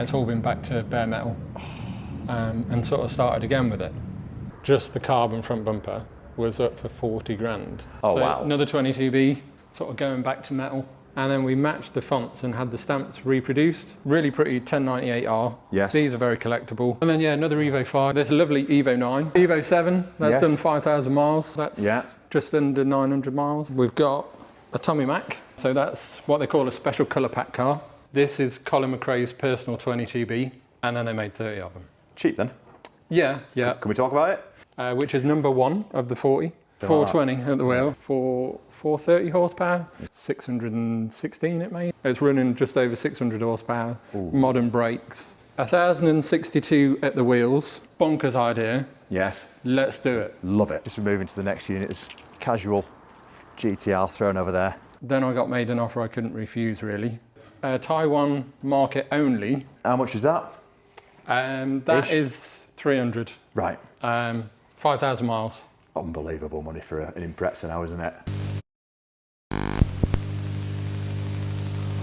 It's all been back to bare metal and sort of started again with it. Just the carbon front bumper was up for 40 grand. Oh, so wow. Another 22B, sort of going back to metal. And then we matched the fonts and had the stamps reproduced. Really pretty 1098R. Yes. These are very collectible. And then, yeah, another Evo 5. There's a lovely Evo 9. Evo 7, that's done 5,000 miles. That's just under 900 miles. We've got a Tommy Mac. So that's what they call a special colour pack car. This is Colin McRae's personal 22B. And then they made 30 of them. Cheap then? Yeah, yeah. Can we talk about it? Which is number 1 of the 40. 420 at the wheel for 430 horsepower, 616 it made. It's running just over 600 horsepower, modern brakes. 1,062 at the wheels, bonkers idea. Yes. Let's do it. Love it. Just moving to the next unit, is casual GTR thrown over there. Then I got made an offer I couldn't refuse really. Taiwan market only. How much is that? That is 300. Right. 5,000 miles. Unbelievable money for an Impreza now, isn't it?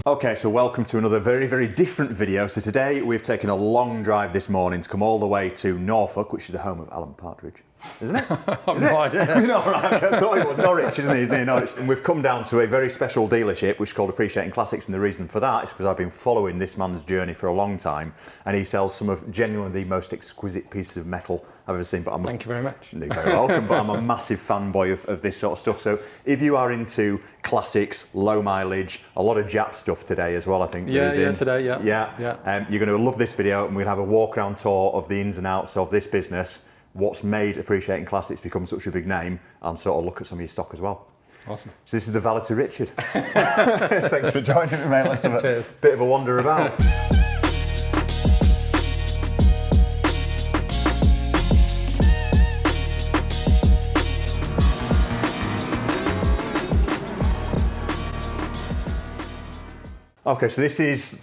Okay, so welcome to another very, very different video. So today we've taken a long drive this morning to come all the way to Norfolk, which is the home of Alan Partridge, isn't it? I've no idea. No, right, I thought it was Norwich, isn't he? He's near Norwich. And we've come down to a very special dealership, which is called Appreciating Classics, and the reason for that is because I've been following this man's journey for a long time, and he sells some of genuinely the most exquisite pieces of metal I've ever seen. But Thank you very much. You're very welcome, but I'm a massive fanboy of this sort of stuff. So if you are into classics, low mileage, a lot of Jap stuff today as well, I think. Yeah, today, yeah. Yeah. You're going to love this video, and we'll have a walk around tour of the ins and outs of this business, what's made Appreciating Classics become such a big name, and sort of look at some of your stock as well. Awesome. So this is the valet to Richard. Thanks for joining me, mate. Let's have a bit of a wander about. Okay, so this is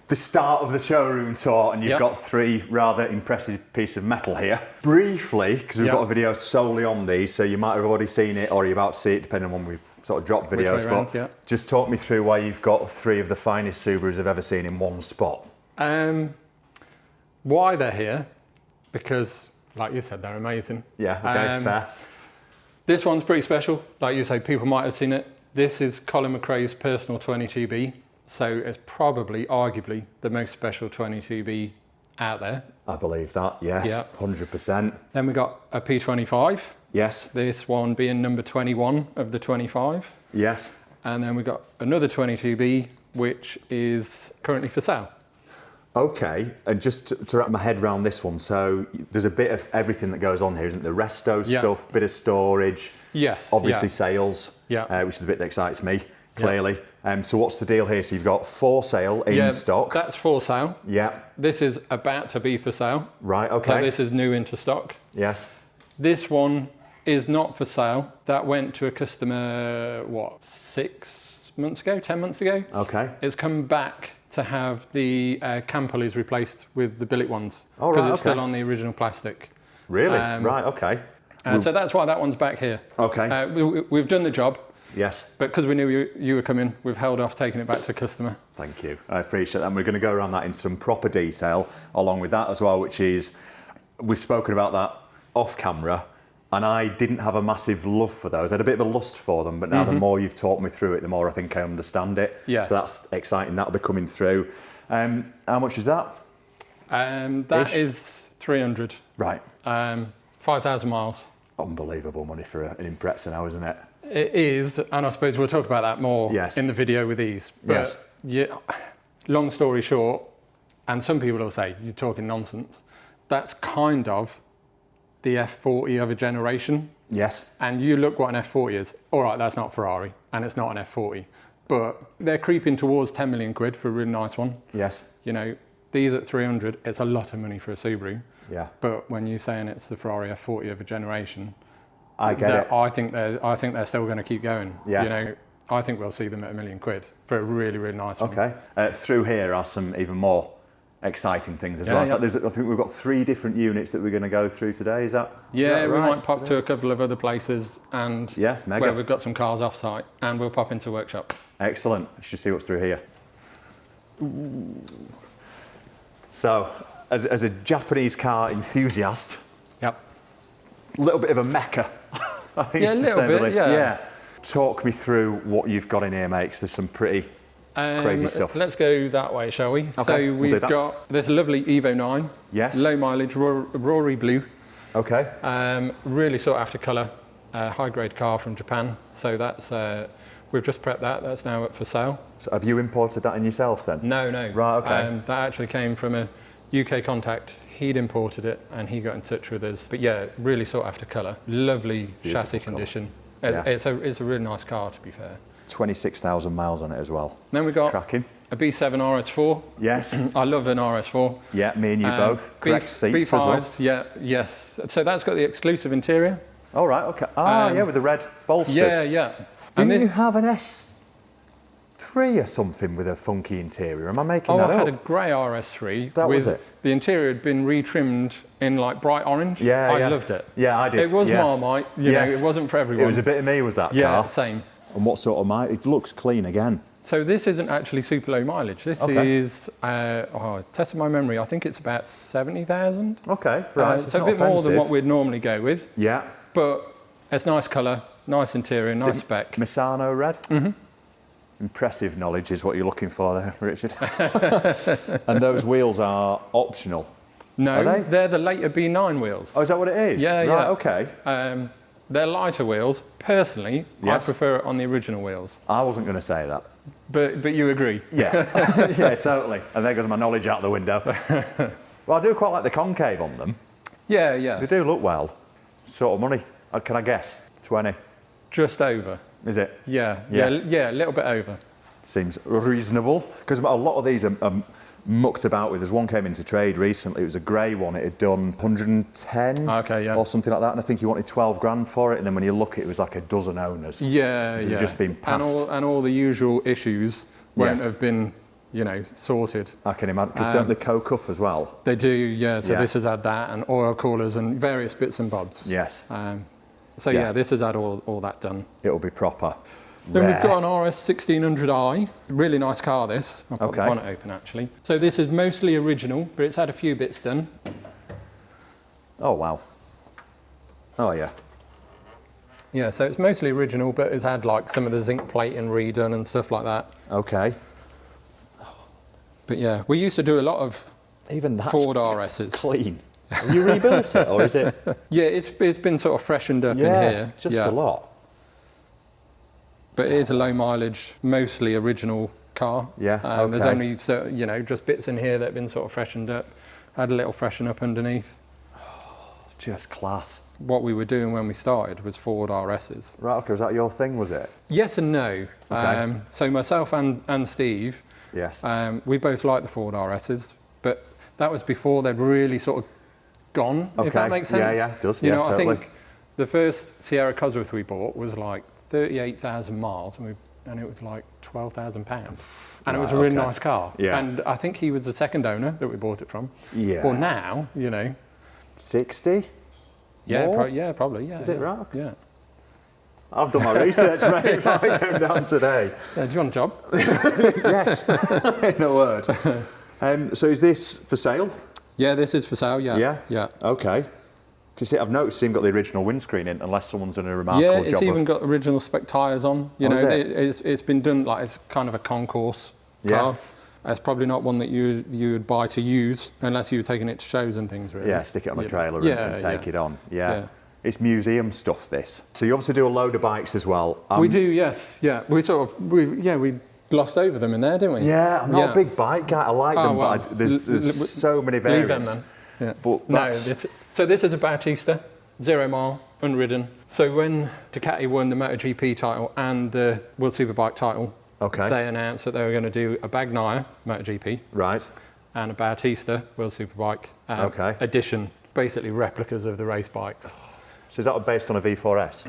the start of the showroom tour, and you've got 3 rather impressive pieces of metal here. Briefly, because we've got a video solely on these, so you might have already seen it or you're about to see it, depending on when we sort of drop videos. But just talk me through why you've got 3 of the finest Subarus I've ever seen in one spot. Why they're here? Because, like you said, they're amazing. Yeah, okay, fair. This one's pretty special. Like you say, people might have seen it. This is Colin McRae's personal 22B. So it's probably, arguably, the most special 22B out there. I believe that, yes, 100%. Then we got a P25. Yes. This one being number 21 of the 25. Yes. And then we got another 22B, which is currently for sale. Okay, and just to wrap my head around this one, so there's a bit of everything that goes on here, isn't there? Resto stuff, bit of storage. Yes. Obviously sales, which is the bit that excites me. Clearly. So what's the deal here? So you've got for sale in stock. That's for sale. Yeah. This is about to be for sale. Right, okay. So this is new into stock. Yes. This one is not for sale. That went to a customer, what, 6 months ago, 10 months ago? Okay. It's come back to have the cam pulleys replaced with the billet ones. Oh, right, because it's still on the original plastic. Really? Right, okay. So that's why that one's back here. Okay. We've done the job. Yes. But because we knew you were coming, we've held off taking it back to customer. Thank you. I appreciate that. And we're going to go around that in some proper detail along with that as well, which is, we've spoken about that off camera, and I didn't have a massive love for those. I had a bit of a lust for them, but now the more you've talked me through it, the more I think I understand it. Yeah. So that's exciting. That'll be coming through. How much is that? That is 300. Right. 5,000 miles. Unbelievable money for an Impreza now, isn't it? It is, and I suppose we'll talk about that more in the video with these. But long story short, and some people will say, you're talking nonsense, that's kind of the F40 of a generation. Yes. And you look what an F40 is. All right, that's not Ferrari, and it's not an F40. But they're creeping towards 10 million quid for a really nice one. Yes. You know, these at 300, it's a lot of money for a Subaru. Yeah. But when you're saying it's the Ferrari F40 of a generation, I get it. I think they're still going to keep going. Yeah. You know, I think we'll see them at £1 million for a really, really nice one. Okay. Through here are some even more exciting things as well. In fact, I think we've got 3 different units that we're going to go through today. Is that right? We might pop to a couple of other places, and where we've got some cars off site, and we'll pop into a workshop. Excellent. Let's just see what's through here. Ooh. So, as a Japanese car enthusiast, Yep. a little bit of a mecca, I think Yeah, it's a to little say the bit, least. yeah. Talk me through what you've got in here, mate, 'cause there's some pretty crazy stuff. Let's go that way, shall we? Okay, So we'll do we've that. got this lovely Evo 9. Yes. Low mileage, Rory blue. Okay. Really sought after colour. High grade car from Japan. So that's, we've just prepped that. That's now up for sale. So have you imported that in yourself then? No. Right, okay. That actually came from a UK contact. He'd imported it and he got in touch with us. But yeah, really sought after colour. Lovely chassis condition. Yes. It's a really nice car, to be fair. 26,000 miles on it as well. Then we got Cracking. a B7 RS4. Yes. I love an RS4. Yeah, me and you both. Correct seats as well. Yeah, yes. So that's got the exclusive interior. All right, okay. Yeah, with the red bolsters. Yeah. Didn't you have an S3 or something with a funky interior? Am I making that I up? had a grey RS3. That with was it. The interior had been retrimmed in like bright orange. Yeah, I yeah. loved it. Yeah, I did. It was yeah. Marmite, you know, it wasn't for everyone. It was a bit of me, was that Yeah, car? same. And what sort of mileage? It looks clean again. So this isn't actually super low mileage. This is, testing my memory, I think it's about 70,000. Okay, right. So a bit more than what we'd normally go with. Yeah. But it's nice colour, nice interior, nice spec. Misano red? Mm-hmm. Impressive knowledge is what you're looking for there, Richard. And those wheels are optional. No, Are they? they're the later B9 wheels. Oh, is that what it is? Yeah, right, yeah. Okay. They're lighter wheels. Personally, I Yes. prefer it on the original wheels. I wasn't going to say that. But you agree? Yes. Yeah, totally. And there goes my knowledge out the window. Well, I do quite like the concave on them. Yeah. They do look well. Sort of money. Can I guess? 20. Just over. Is it? Yeah, Yeah. a little bit over. Seems reasonable. Because a lot of these are mucked about with. There's one came into trade recently. It was a grey one. It had done 110 Okay, yeah. or something like that. And I think he wanted 12 grand for it. And then when you look, it was like a dozen owners. Yeah. They've just been passed. And all the usual issues won't Yes. have been, sorted. I can imagine. Because don't they coke up as well? They do, yeah. So Yeah. this has had that and oil coolers and various bits and bobs. Yes. So Yeah. this has had all that done. It'll be proper. Then Rare. we've got an RS 1600i, really nice car this. I've got the Okay. bonnet open actually. So this is mostly original, but it's had a few bits done. Oh, wow. Oh, yeah. Yeah, so it's mostly original, but it's had like some of the zinc plating redone and stuff like that. Okay. But yeah, we used to do a lot of Even that's Ford RSs. clean. Have you rebuilt it, or is it? Yeah, it's been sort of freshened up in here. Just a lot. But it is a low mileage, mostly original car. Yeah, There's okay. only, just bits in here that have been sort of freshened up. Had a little freshen up underneath. Just class. What we were doing when we started was Ford RSs. Right, okay, was that your thing, was it? Yes and no. Okay. So myself and Steve, Yes. we both liked the Ford RSs, but that was before they'd really sort of gone, if that Okay. makes sense. Yeah, it does. You Yeah, know, totally. I think the first Sierra Cosworth we bought was like 38,000 miles, and it was like £12,000. And it was a really okay. nice car. Yeah. And I think he was the second owner that we bought it from. Yeah. Well, now, 60? yeah, More? probably, yeah. Is it yeah. right? Yeah. I've done my research, mate. I came down today. Do you want a job? Yes, in a word. So is this for sale? Yeah, this is for sale, yeah. Yeah? Yeah. Okay. Because I've noticed you've got the original windscreen in, unless someone's done a remarkable Yeah, job it's even of... got original spec tyres on. Is it? It's been done like it's kind of a concourse Yeah. car. It's probably not one that you would buy to use unless you were taking it to shows and things, really. Yeah, stick it on a trailer Yeah, and take yeah. it on. Yeah. Yeah. It's museum stuff, this. So you obviously do a load of bikes as well. We do, yes. Yeah, we glossed over them in there, didn't we? Yeah, I'm not a big bike guy. I like them, well, but there's so many variants. Leave them then. Yeah. But No, that's- so this is a Bautista, 0 mile, unridden. So when Ducati won the MotoGP title and the World Superbike title, Okay. they announced that they were going to do a Bagnaia MotoGP Right. and a Bautista World Superbike Okay. edition, basically replicas of the race bikes. So is that based on a V4S?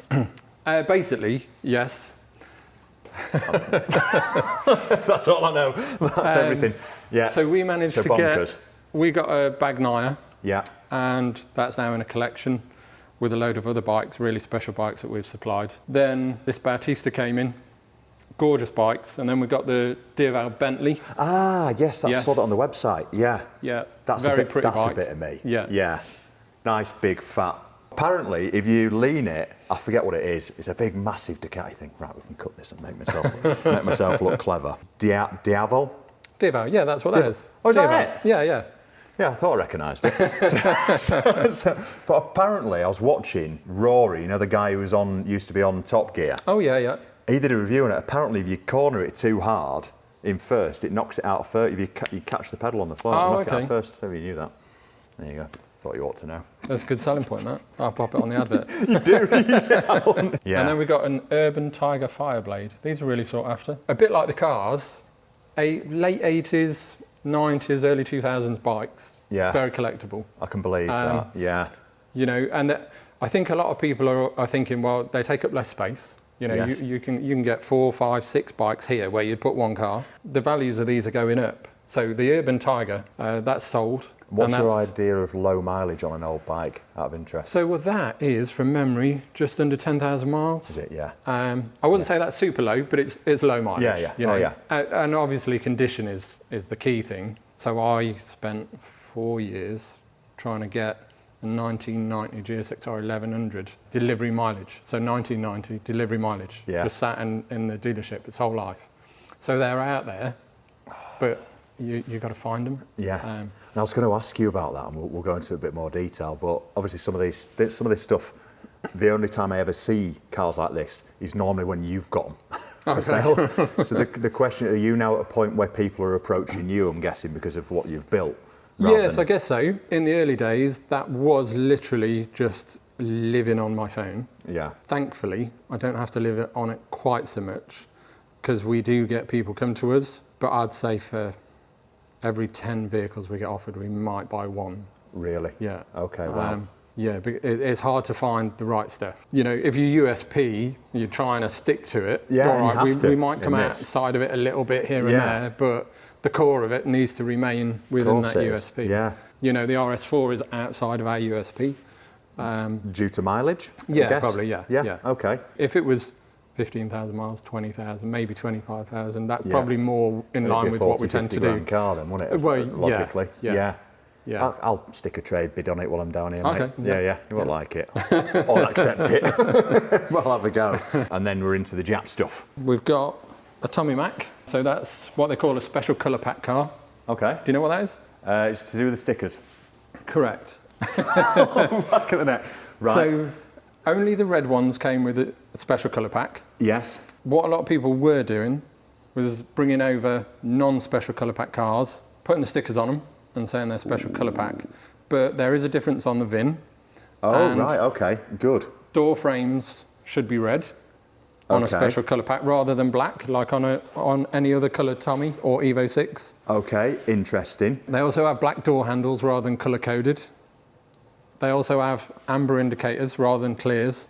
Basically, yes. That's all I know. That's everything. Yeah. So we managed So to bonkers. we got a Bagnaia, Yeah. and that's now in a collection with a load of other bikes, really special bikes that we've supplied. Then this Bautista came in, gorgeous bikes. And then we've got the Deerval Bentley. Ah, yes, I saw that on the website. Yeah. Yeah, That's very a bit, pretty that's bike. a bit of me. Yeah. Yeah. Nice, big, fat. Apparently, if you lean it, I forget what it is. It's a big, massive Ducati thing. Right, we can cut this and make myself look clever. Diavo? Deerval, yeah, that's what that is. Oh, is Deerval. that it? Yeah, yeah. Yeah, I thought I recognised it. But apparently, I was watching Rory, you know, the guy who used to be on Top Gear. Oh, yeah, yeah. He did a review on it. Apparently, if you corner it too hard in first, it knocks it out of third. If you catch the pedal on the floor, knock it out first. Maybe you knew that. There you go. Thought you ought to know. That's a good selling point, that. I'll pop it on the advert. You do? Yeah. Yeah. And then we've got an Urban Tiger Fireblade. These are really sought after. A bit like the cars, late 80s, 90s, early 2000s bikes. Yeah. Very collectible. I can believe that. Yeah. You know, and I think a lot of people are thinking, well, they take up less space. You know, Yes. you can get 4, 5, 6 bikes here where you'd put one car. The values of these are going up. So the Urban Tiger, that's sold. What's your idea of low mileage on an old bike, out of interest? So well, that is, from memory, just under 10,000 miles. Is it? Yeah. I wouldn't say that's super low, but it's low mileage. Yeah, yeah. You know? Oh, yeah. And obviously condition is the key thing. So I spent 4 years trying to get a 1990 GSX-R 1100 delivery mileage. So 1990 delivery mileage. Yeah. Just sat in the dealership its whole life. So they're out there, but you got to find them. Yeah. And I was going to ask you about that, and we'll go into a bit more detail. But obviously, some of this stuff, the only time I ever see cars like this is normally when you've got them for sale. So the question: are you now at a point where people are approaching you? I'm guessing because of what you've built. Yes, I guess so. In the early days, that was literally just living on my phone. Yeah. Thankfully, I don't have to live on it quite so much because we do get people come to us. But I'd say for every 10 vehicles we get offered, we might buy one. Really? Yeah. Okay. Wow. Yeah, it's hard to find the right stuff. You know, if you're USP, you're trying to stick to it. Yeah, all right, you have to we might come in this. outside of it a little bit here and there, but the core of it needs to remain within that USP. Yeah. You know, the RS4 is outside of our USP. Due to mileage? Yeah, probably, yeah. Yeah. Okay. If it was 15,000 miles, 20,000, maybe 25,000, that's probably more in line with what we tend to do. Car then, wouldn't it? Well, logically. Yeah. I'll stick a trade bid on it while I'm down here, mate. Okay. Yeah. You won't like it. Or accept it. We'll have a go. And then we're into the Jap stuff. We've got a Tommy Mac, so that's what they call a special colour pack car. Okay. Do you know what that is? It's to do with the stickers. Correct. Back of the neck. Right. So only the red ones came with a special colour pack. Yes. What a lot of people were doing was bringing over non-special colour pack cars, putting the stickers on them and saying they're special colour pack. But there is a difference on the VIN. Oh, right, okay, good. Door frames should be red on a special colour pack rather than black, like on any other coloured Tommy or Evo 6. Okay, interesting. They also have black door handles rather than colour-coded. They also have amber indicators rather than clears.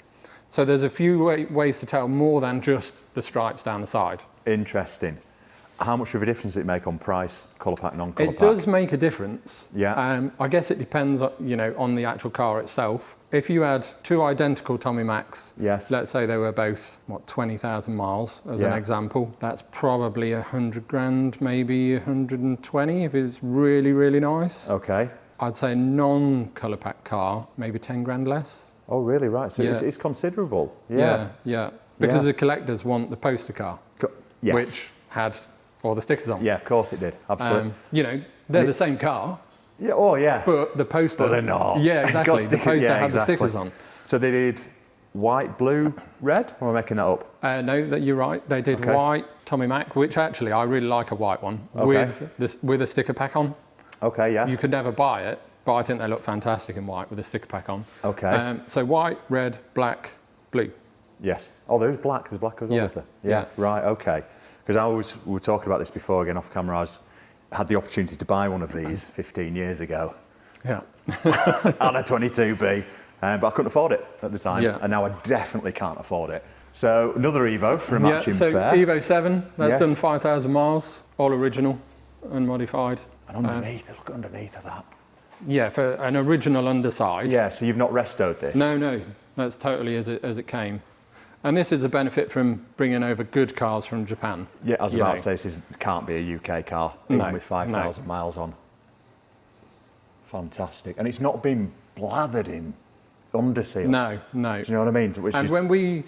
So there's a few ways to tell more than just the stripes down the side. Interesting. How much of a difference does it make on price, colour pack, non-colour pack? It does make a difference. Yeah. I guess it depends, on the actual car itself. If you had two identical Tommy Macs, yes. Let's say they were both 20,000 miles as an example, that's probably 100 grand, maybe 120 if it's really, really nice. Okay. I'd say non-colour pack car, maybe 10 grand less. Oh, really? Right. So it's considerable. Yeah. Because the collectors want the poster car, which had all the stickers on. Yeah, of course it did. Absolutely. They're the same car. Yeah. Oh, yeah. But the poster. Well, they're not. Yeah, exactly. The poster had the stickers on. So they did white, blue, red? Or am I making that up? No, you're right. They did white Tommy Mac, which actually I really like a white one with a sticker pack on. Okay, yeah. You could never buy it, but I think they look fantastic in white with a sticker pack on. Okay. So white, red, black, blue. Yes. Oh, there's black. There's black as well, is there? Yeah. Right, okay. Because we were talking about this before, again, off camera. I had the opportunity to buy one of these 15 years ago. Yeah. On a 22B, but I couldn't afford it at the time. Yeah. And now I definitely can't afford it. So another Evo for a matching pair. Evo 7, that's done 5,000 miles, all original, unmodified. And underneath, look underneath of that. Yeah, for an original underside. Yeah, so you've not restoed this? No, that's totally as it came. And this is a benefit from bringing over good cars from Japan. Yeah, I was about to say, this can't be a UK car, even with 5,000 miles on. Fantastic. And it's not been blathered in underseal. No. Do you know what I mean? And when we,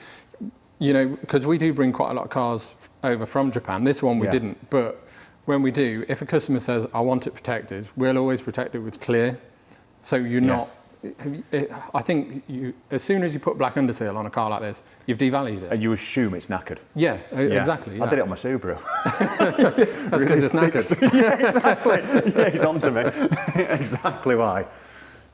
you know, because we do bring quite a lot of cars over from Japan, this one we didn't, but when we do, if a customer says, I want it protected, we'll always protect it with clear. So you're not, I think as soon as you put black underseal on a car like this, you've devalued it. And you assume it's knackered. Yeah, exactly. Yeah. I did it on my Subaru. That's because it's knackered. Yeah, exactly. Yeah, he's on to me. Exactly why.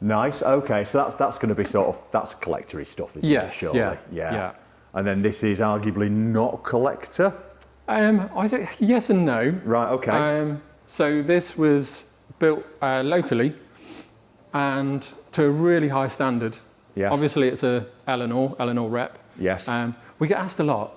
Nice. Okay, so that's going to be sort of, that's collector-y stuff, isn't it? Surely. Yeah. And then this is arguably not collector. I think yes and no. Right. Okay. So this was built locally and to a really high standard. Yes. Obviously, it's a Eleanor rep. Yes. We get asked a lot,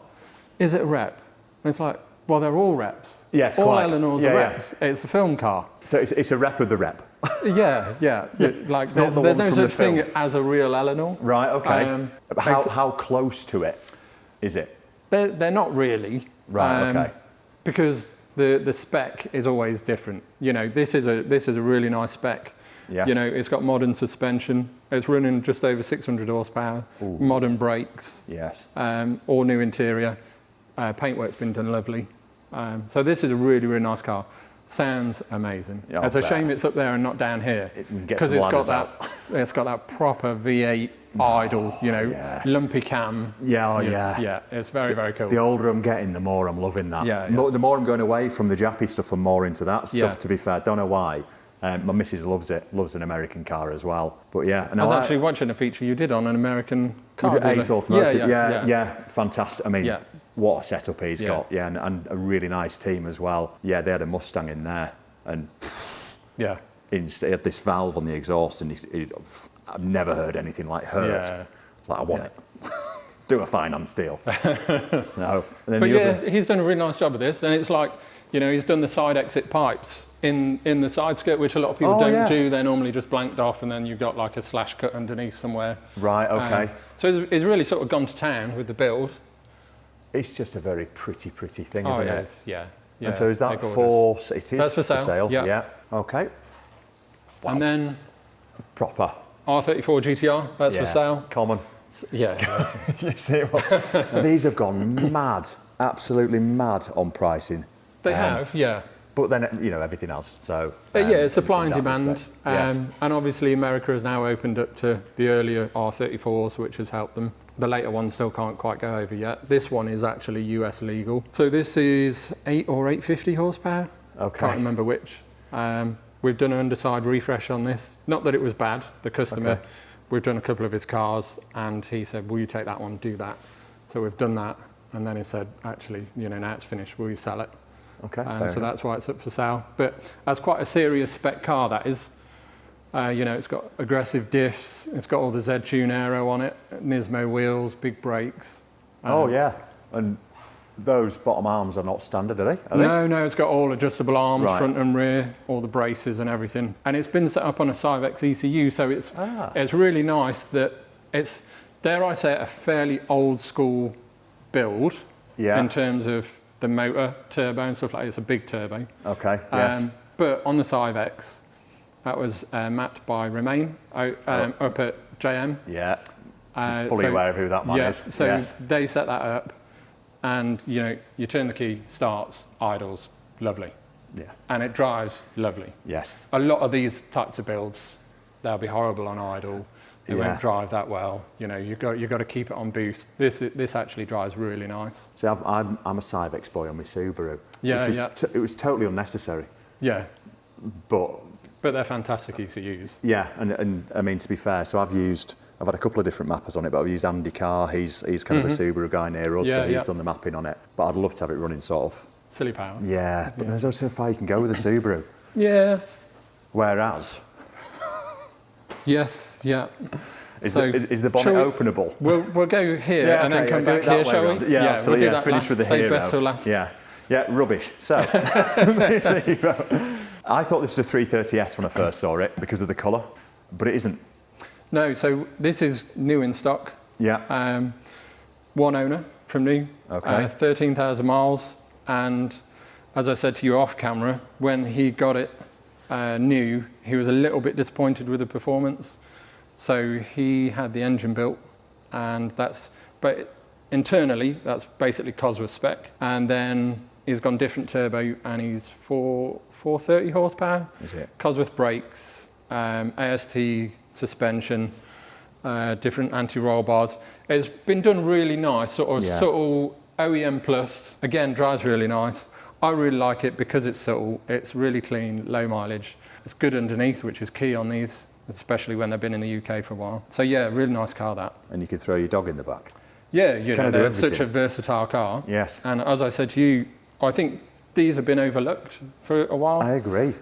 is it a rep? And it's like, well, they're all reps. Yes. All quite. Eleanors are reps. It's a film car. So it's a rep of the rep. Yeah. It's like there's no such thing as a real Eleanor. Right. Okay. How close to it is it? They're not really. Right. Okay. Because the spec is always different. You know, this is a really nice spec. Yes. You know, it's got modern suspension. It's running just over 600 horsepower. Ooh. Modern brakes. Yes. All new interior. Paintwork's been done lovely. So this is a really, really nice car. Sounds amazing. Yeah, it's a shame it's up there and not down here because it's got that proper V8 idle, you know, lumpy cam. Yeah. It's very, very cool. The older I'm getting, the more I'm loving that. The more I'm going away from the Jappy stuff and more into that stuff. To be fair, don't know why. My missus loves it. Loves an American car as well. But yeah, and I was actually watching a feature you did on an American car. Ace Automotive. Yeah, fantastic. I mean, what a setup he's got. Yeah, and a really nice team as well. Yeah, they had a Mustang in there, and he had this valve on the exhaust, and I've never heard anything like hurt. Yeah. Like I want it. Do a finance deal. No. And then he's done a really nice job of this, and it's like, you know, he's done the side exit pipes in the side skirt, which a lot of people don't do. They're normally just blanked off, and then you've got like a slash cut underneath somewhere. Right. Okay. So he's really sort of gone to town with the build. It's just a very pretty thing, isn't it? Yeah. And so is that it is That's for sale. Yeah. Okay. Wow. And then proper R34 GTR. That's for sale. Common. Yeah. You see what? These have gone mad, absolutely mad on pricing. They have, yeah. But then, you know, everything else. So supply and demand. And obviously America has now opened up to the earlier R34s, which has helped them. The later ones still can't quite go over yet. This one is actually US legal. So this is 8 or 850 horsepower. Okay. Can't remember which. We've done an underside refresh on this. Not that it was bad. The customer, we've done a couple of his cars, and he said, will you take that one, do that? So we've done that. And then he said, actually, you know, now it's finished, will you sell it? Okay. So that's why it's up for sale. But that's quite a serious spec car, that is. You know, it's got aggressive diffs, it's got all the Z-Tune aero on it, Nismo wheels, big brakes. And those bottom arms are not standard, are they? No, it's got all adjustable arms, front and rear, all the braces and everything. And it's been set up on a Cyvex ECU, so it's really nice that it's, dare I say it, a fairly old school build in terms of the motor, turbo and stuff like that. It's a big turbo. Okay, yes. But on the Cyvex, that was mapped by Remain up at JM. Yeah, fully aware of who that man is. So they set that up, and you know, you turn the key, starts, idles, lovely. Yeah. And it drives lovely. Yes. A lot of these types of builds, they'll be horrible on idle. They won't drive that well. You know, you've got to keep it on boost. This actually drives really nice. See, I'm a Cyvex boy on my Subaru. It was totally unnecessary. Yeah. But they're fantastic ECUs. Yeah, and I mean, to be fair, so I've had a couple of different mappers on it, but I've used Andy Carr. He's kind of the Subaru guy near us, so he's done the mapping on it. But I'd love to have it running sort of silly power. Yeah, but there's also so far you can go with a Subaru. Yeah. Whereas. Yes. Yeah. Is the bonnet openable? We'll go here and then come back here, shall we? Yeah, absolutely. We'll do that finish with the save hero. best till last. Yeah, rubbish. So, there you go. I thought this was a 330S when I first saw it because of the colour, but it isn't. No, so this is new in stock. Yeah. one owner from new, 13,000 miles. And as I said to you off camera, when he got it new, he was a little bit disappointed with the performance. So he had the engine built, and but internally, that's basically Cosworth spec. And then he's gone different turbo, and he's 430 horsepower. Is it? Cosworth brakes, AST suspension, different anti-roll bars. It's been done really nice, sort of subtle OEM plus. Again, drives really nice. I really like it because it's subtle, it's really clean, low mileage. It's good underneath, which is key on these, especially when they've been in the UK for a while. So yeah, really nice car, that. And you could throw your dog in the back. Yeah, you know, they're such a versatile car. Yes. And as I said to you, I think these have been overlooked for a while. I agree.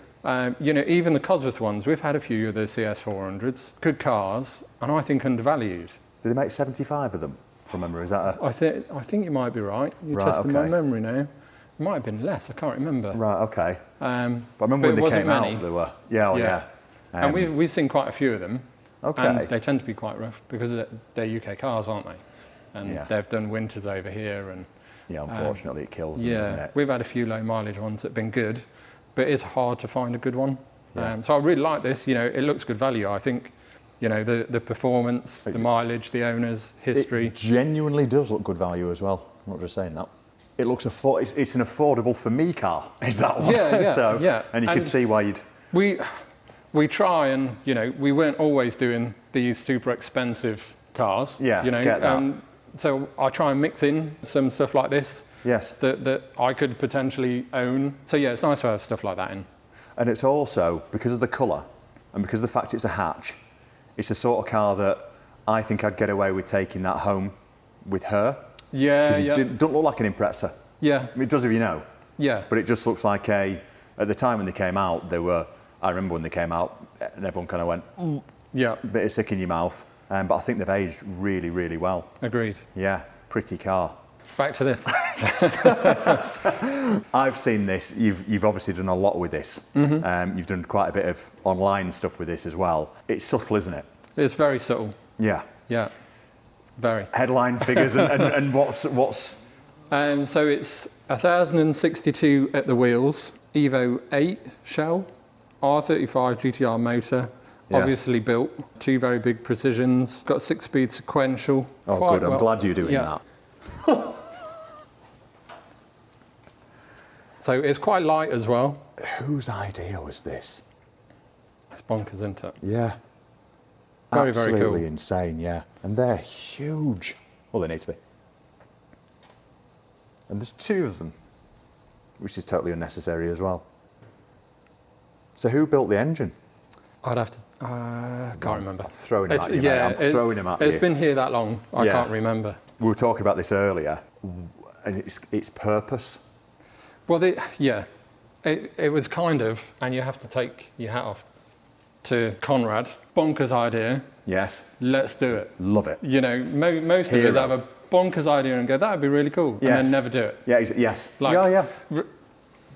You know, even the Cosworth ones, we've had a few of the CS400s, good cars, and I think undervalued. Do they make 75 of them, from memory? Is that I think you might be right. You're testing my memory now. It might have been less, I can't remember. Right, okay. But I remember when they came many. out, they were. Yeah. And we've seen quite a few of them. Okay. And they tend to be quite rough because they're UK cars, aren't they? And they've done winters over here. And yeah, unfortunately it kills them, doesn't it? We've had a few low mileage ones that have been good, but it's hard to find a good one. So I really like this. You know, it looks good value. I think, you know, the performance, the mileage, the owners, history. It genuinely does look good value as well. I'm not just saying that. It looks it's an affordable for me car. Is that one? Yeah. And you can see why you'd. We try, and you know, we weren't always doing these super expensive cars. Yeah, you know, get that. So I try and mix in some stuff like this. Yes. That I could potentially own. So yeah, it's nice to have stuff like that in. And it's also, because of the colour and because of the fact it's a hatch, it's the sort of car that I think I'd get away with taking that home with her. Yeah, Because it don't look like an Impreza. Yeah. I mean, it does if you know. Yeah. But it just looks like at the time when they came out, I remember when they came out and everyone kind of went, yeah, a bit of sick in your mouth. But I think they've aged really, really well. Agreed. Yeah, pretty car. Back to this. I've seen this. You've obviously done a lot with this. Mm-hmm. You've done quite a bit of online stuff with this as well. It's subtle, isn't it? It's very subtle. Yeah. Yeah. Very. Headline figures and what's? So it's 1,062 at the wheels, Evo 8 shell, R35 GTR motor. Yes. Obviously built, 2 very big precisions, got 6-speed sequential. Oh, good. I'm glad you're doing that. So it's quite light as well. Whose idea was this? It's bonkers, isn't it? Yeah. Very, Absolutely very cool. insane, yeah. And they're huge. Well, they need to be. And there's 2 of them, which is totally unnecessary as well. So who built the engine? I'd have to, can't remember. I'm throwing him at you, mate. I'm throwing him at you. It's been here that long, I can't remember. We were talking about this earlier, and it's purpose. Well, it was kind of, and you have to take your hat off to Conrad, bonkers idea. Yes. Let's do it. Love it. You know, most of us have a bonkers idea and go, that would be really cool, and then never do it. Yeah, yes.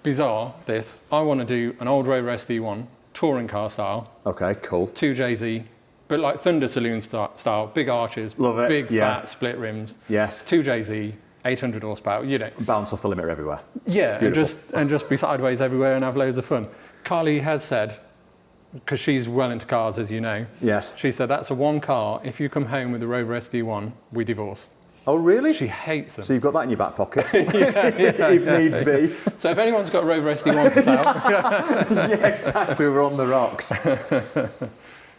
Bizarre, this. I want to do an old Rover SD1, touring car style. Okay, cool. 2JZ, but like Thunder Saloon style, big arches, love it. Big fat split rims. Yes. 2JZ, 800 horsepower, you know. Bounce off the limiter everywhere. Yeah, and just be sideways everywhere and have loads of fun. Carly has said, because she's well into cars, as you know. Yes. She said, that's a one car, if you come home with a Rover SD1, we divorce. Oh, really? She hates them. So you've got that in your back pocket, if needs be. So if anyone's got a Rover SD1 for sale. Yeah, exactly, we're on the rocks.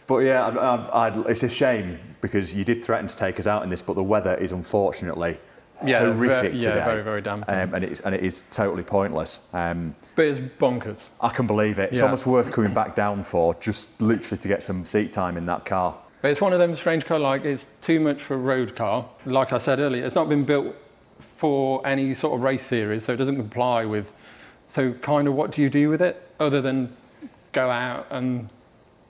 But yeah, it's a shame because you did threaten to take us out in this, but the weather is unfortunately horrific today. Yeah, very, very damp. And it is totally pointless. But it's bonkers. I can believe it. It's almost worth coming back down for, just literally to get some seat time in that car. But it's one of them strange cars, like it's too much for a road car. Like I said earlier, it's not been built for any sort of race series, so it doesn't comply with. So kind of what do you do with it other than go out and,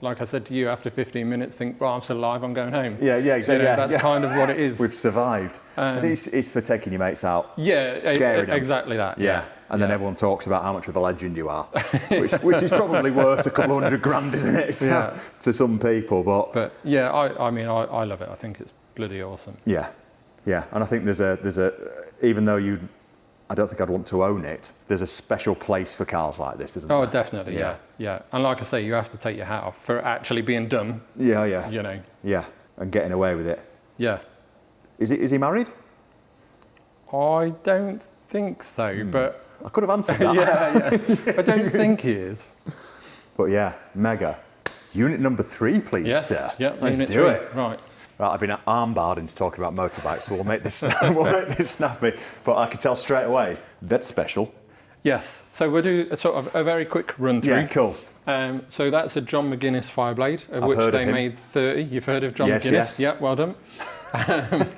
like I said to you, after 15 minutes think, well, I'm still alive, I'm going home. Yeah, exactly. You know, that's kind of what it is. We've survived. I think it's for taking your mates out. Yeah, scaring them. Exactly that. Yeah. And then everyone talks about how much of a legend you are, which is probably worth a couple $100,000, isn't it? To some people, but yeah, I mean, I love it. I think it's bloody awesome. Yeah, Yeah, and I think there's a even though I don't think I'd want to own it, there's a special place for cars like this, isn't there? Oh, definitely, yeah. And like I say, you have to take your hat off for actually being done. Yeah. You know. Yeah, and getting away with it. Yeah. Is he married? I don't think so, but... I could have answered that. yeah. I don't think he is. But yeah, mega. Unit number 3, please, sir. Yeah, Let's unit do 3. it. Right. Right, I've been armbarred into talking about motorbikes, so we'll make this snappy. But I can tell straight away, that's special. Yes, so we'll do a sort of a very quick run through. Yeah, cool. So that's a John McGuinness Fireblade, of which they made 30. You've heard of John McGuinness? Yes. Yeah, well done.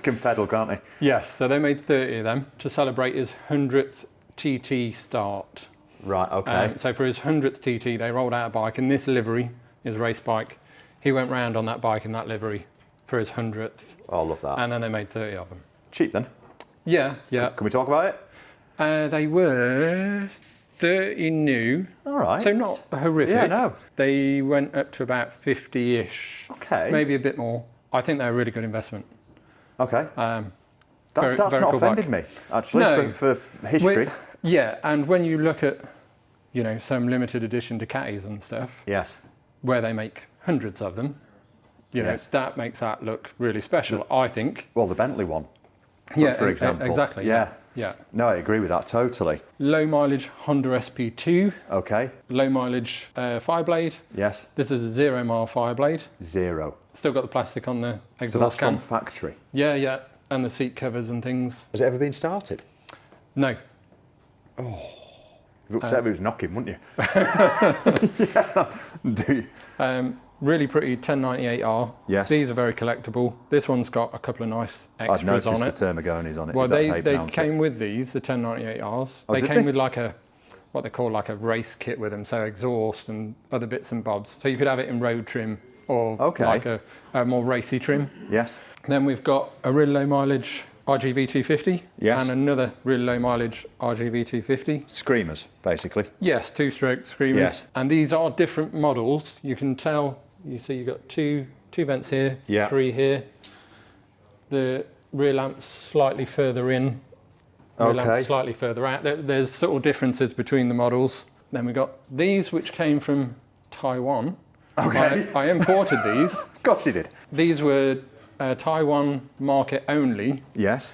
Can pedal, can't he? Yes, so they made 30 of them to celebrate his 100th TT start. Right, okay. So for his 100th TT, they rolled out a bike, and this livery, his race bike, he went round on that bike in that livery for his 100th. Oh, I love that. And then they made 30 of them. Cheap then? Yeah. Can we talk about it? They were 30 new. All right. So not horrific. Yeah, no. They went up to about 50-ish. Okay. Maybe a bit more. I think they're a really good investment. Okay. That's very not cool offended bike. me, actually, No. for history. Yeah, and when you look at, some limited edition Ducatis and stuff, Yes. where they make hundreds of them, Yes. that makes that look really special, I think. Well, the Bentley one, for example. Exactly. Yeah. No, I agree with that totally. Low mileage Honda SP2, Okay. low mileage Fireblade. Yes. This is a 0 mile Fireblade. 0. Still got the plastic on the So exhaust that's can. from factory. Yeah, and the seat covers and things. Has it ever been started? No. You'd upset if it was knocking, wouldn't you? Yeah. Do you? Really pretty 1098R. Yes. These are very collectible. This one's got a couple of nice I've extras noticed on the it. Termagonis on it. Well, Is that how you they pronounce it? came with these, the 1098Rs. Oh, They did came they? with like what they call like a race kit with them, so exhaust and other bits and bobs. So you could have it in road trim or like a more racy trim. Yes. Then we've got a really low mileage RGV 250 Yes. and another really low mileage RGV 250. Screamers, basically. Yes, 2-stroke screamers. Yes. And these are different models. You can tell, you see you've got two vents here, 3 here. The rear lamp's slightly further in, rear lamp's slightly further out. There's sort of differences between the models. Then we've got these which came from Taiwan. Okay. I imported these. Of course you did. These were Taiwan market only. Yes.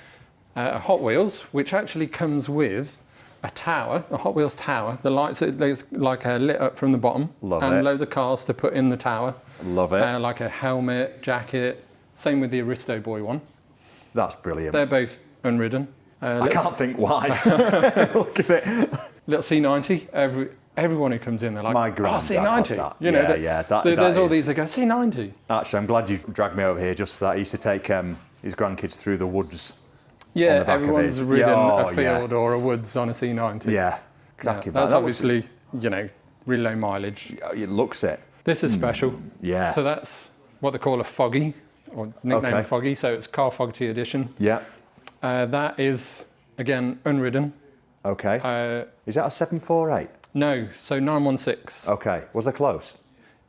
Hot Wheels, which actually comes with a tower, a Hot Wheels tower. The lights are like lit up from the bottom. Love and it. Loads of cars to put in the tower. Love it. Like a helmet, jacket. Same with the Aristo Boy one. That's brilliant. They're both unridden. I can't think why. Look at it. Little C90. Everyone who comes in, they're like, My granddad C90. had that. You know, there's all is- these that go, C90. Actually, I'm glad you dragged me over here just for that. He used to take his grandkids through the woods. Yeah, the back of everyone's his- ridden Yeah, a field or a woods on a C90. Yeah. That's obviously, really low mileage. It looks it. This is special. Yeah. So that's what they call a foggy, or nickname Okay. foggy. So it's Car Fogerty edition. Yeah. That is, again, unridden. Okay. Is that a 748? No, so 916. Okay. Was I close?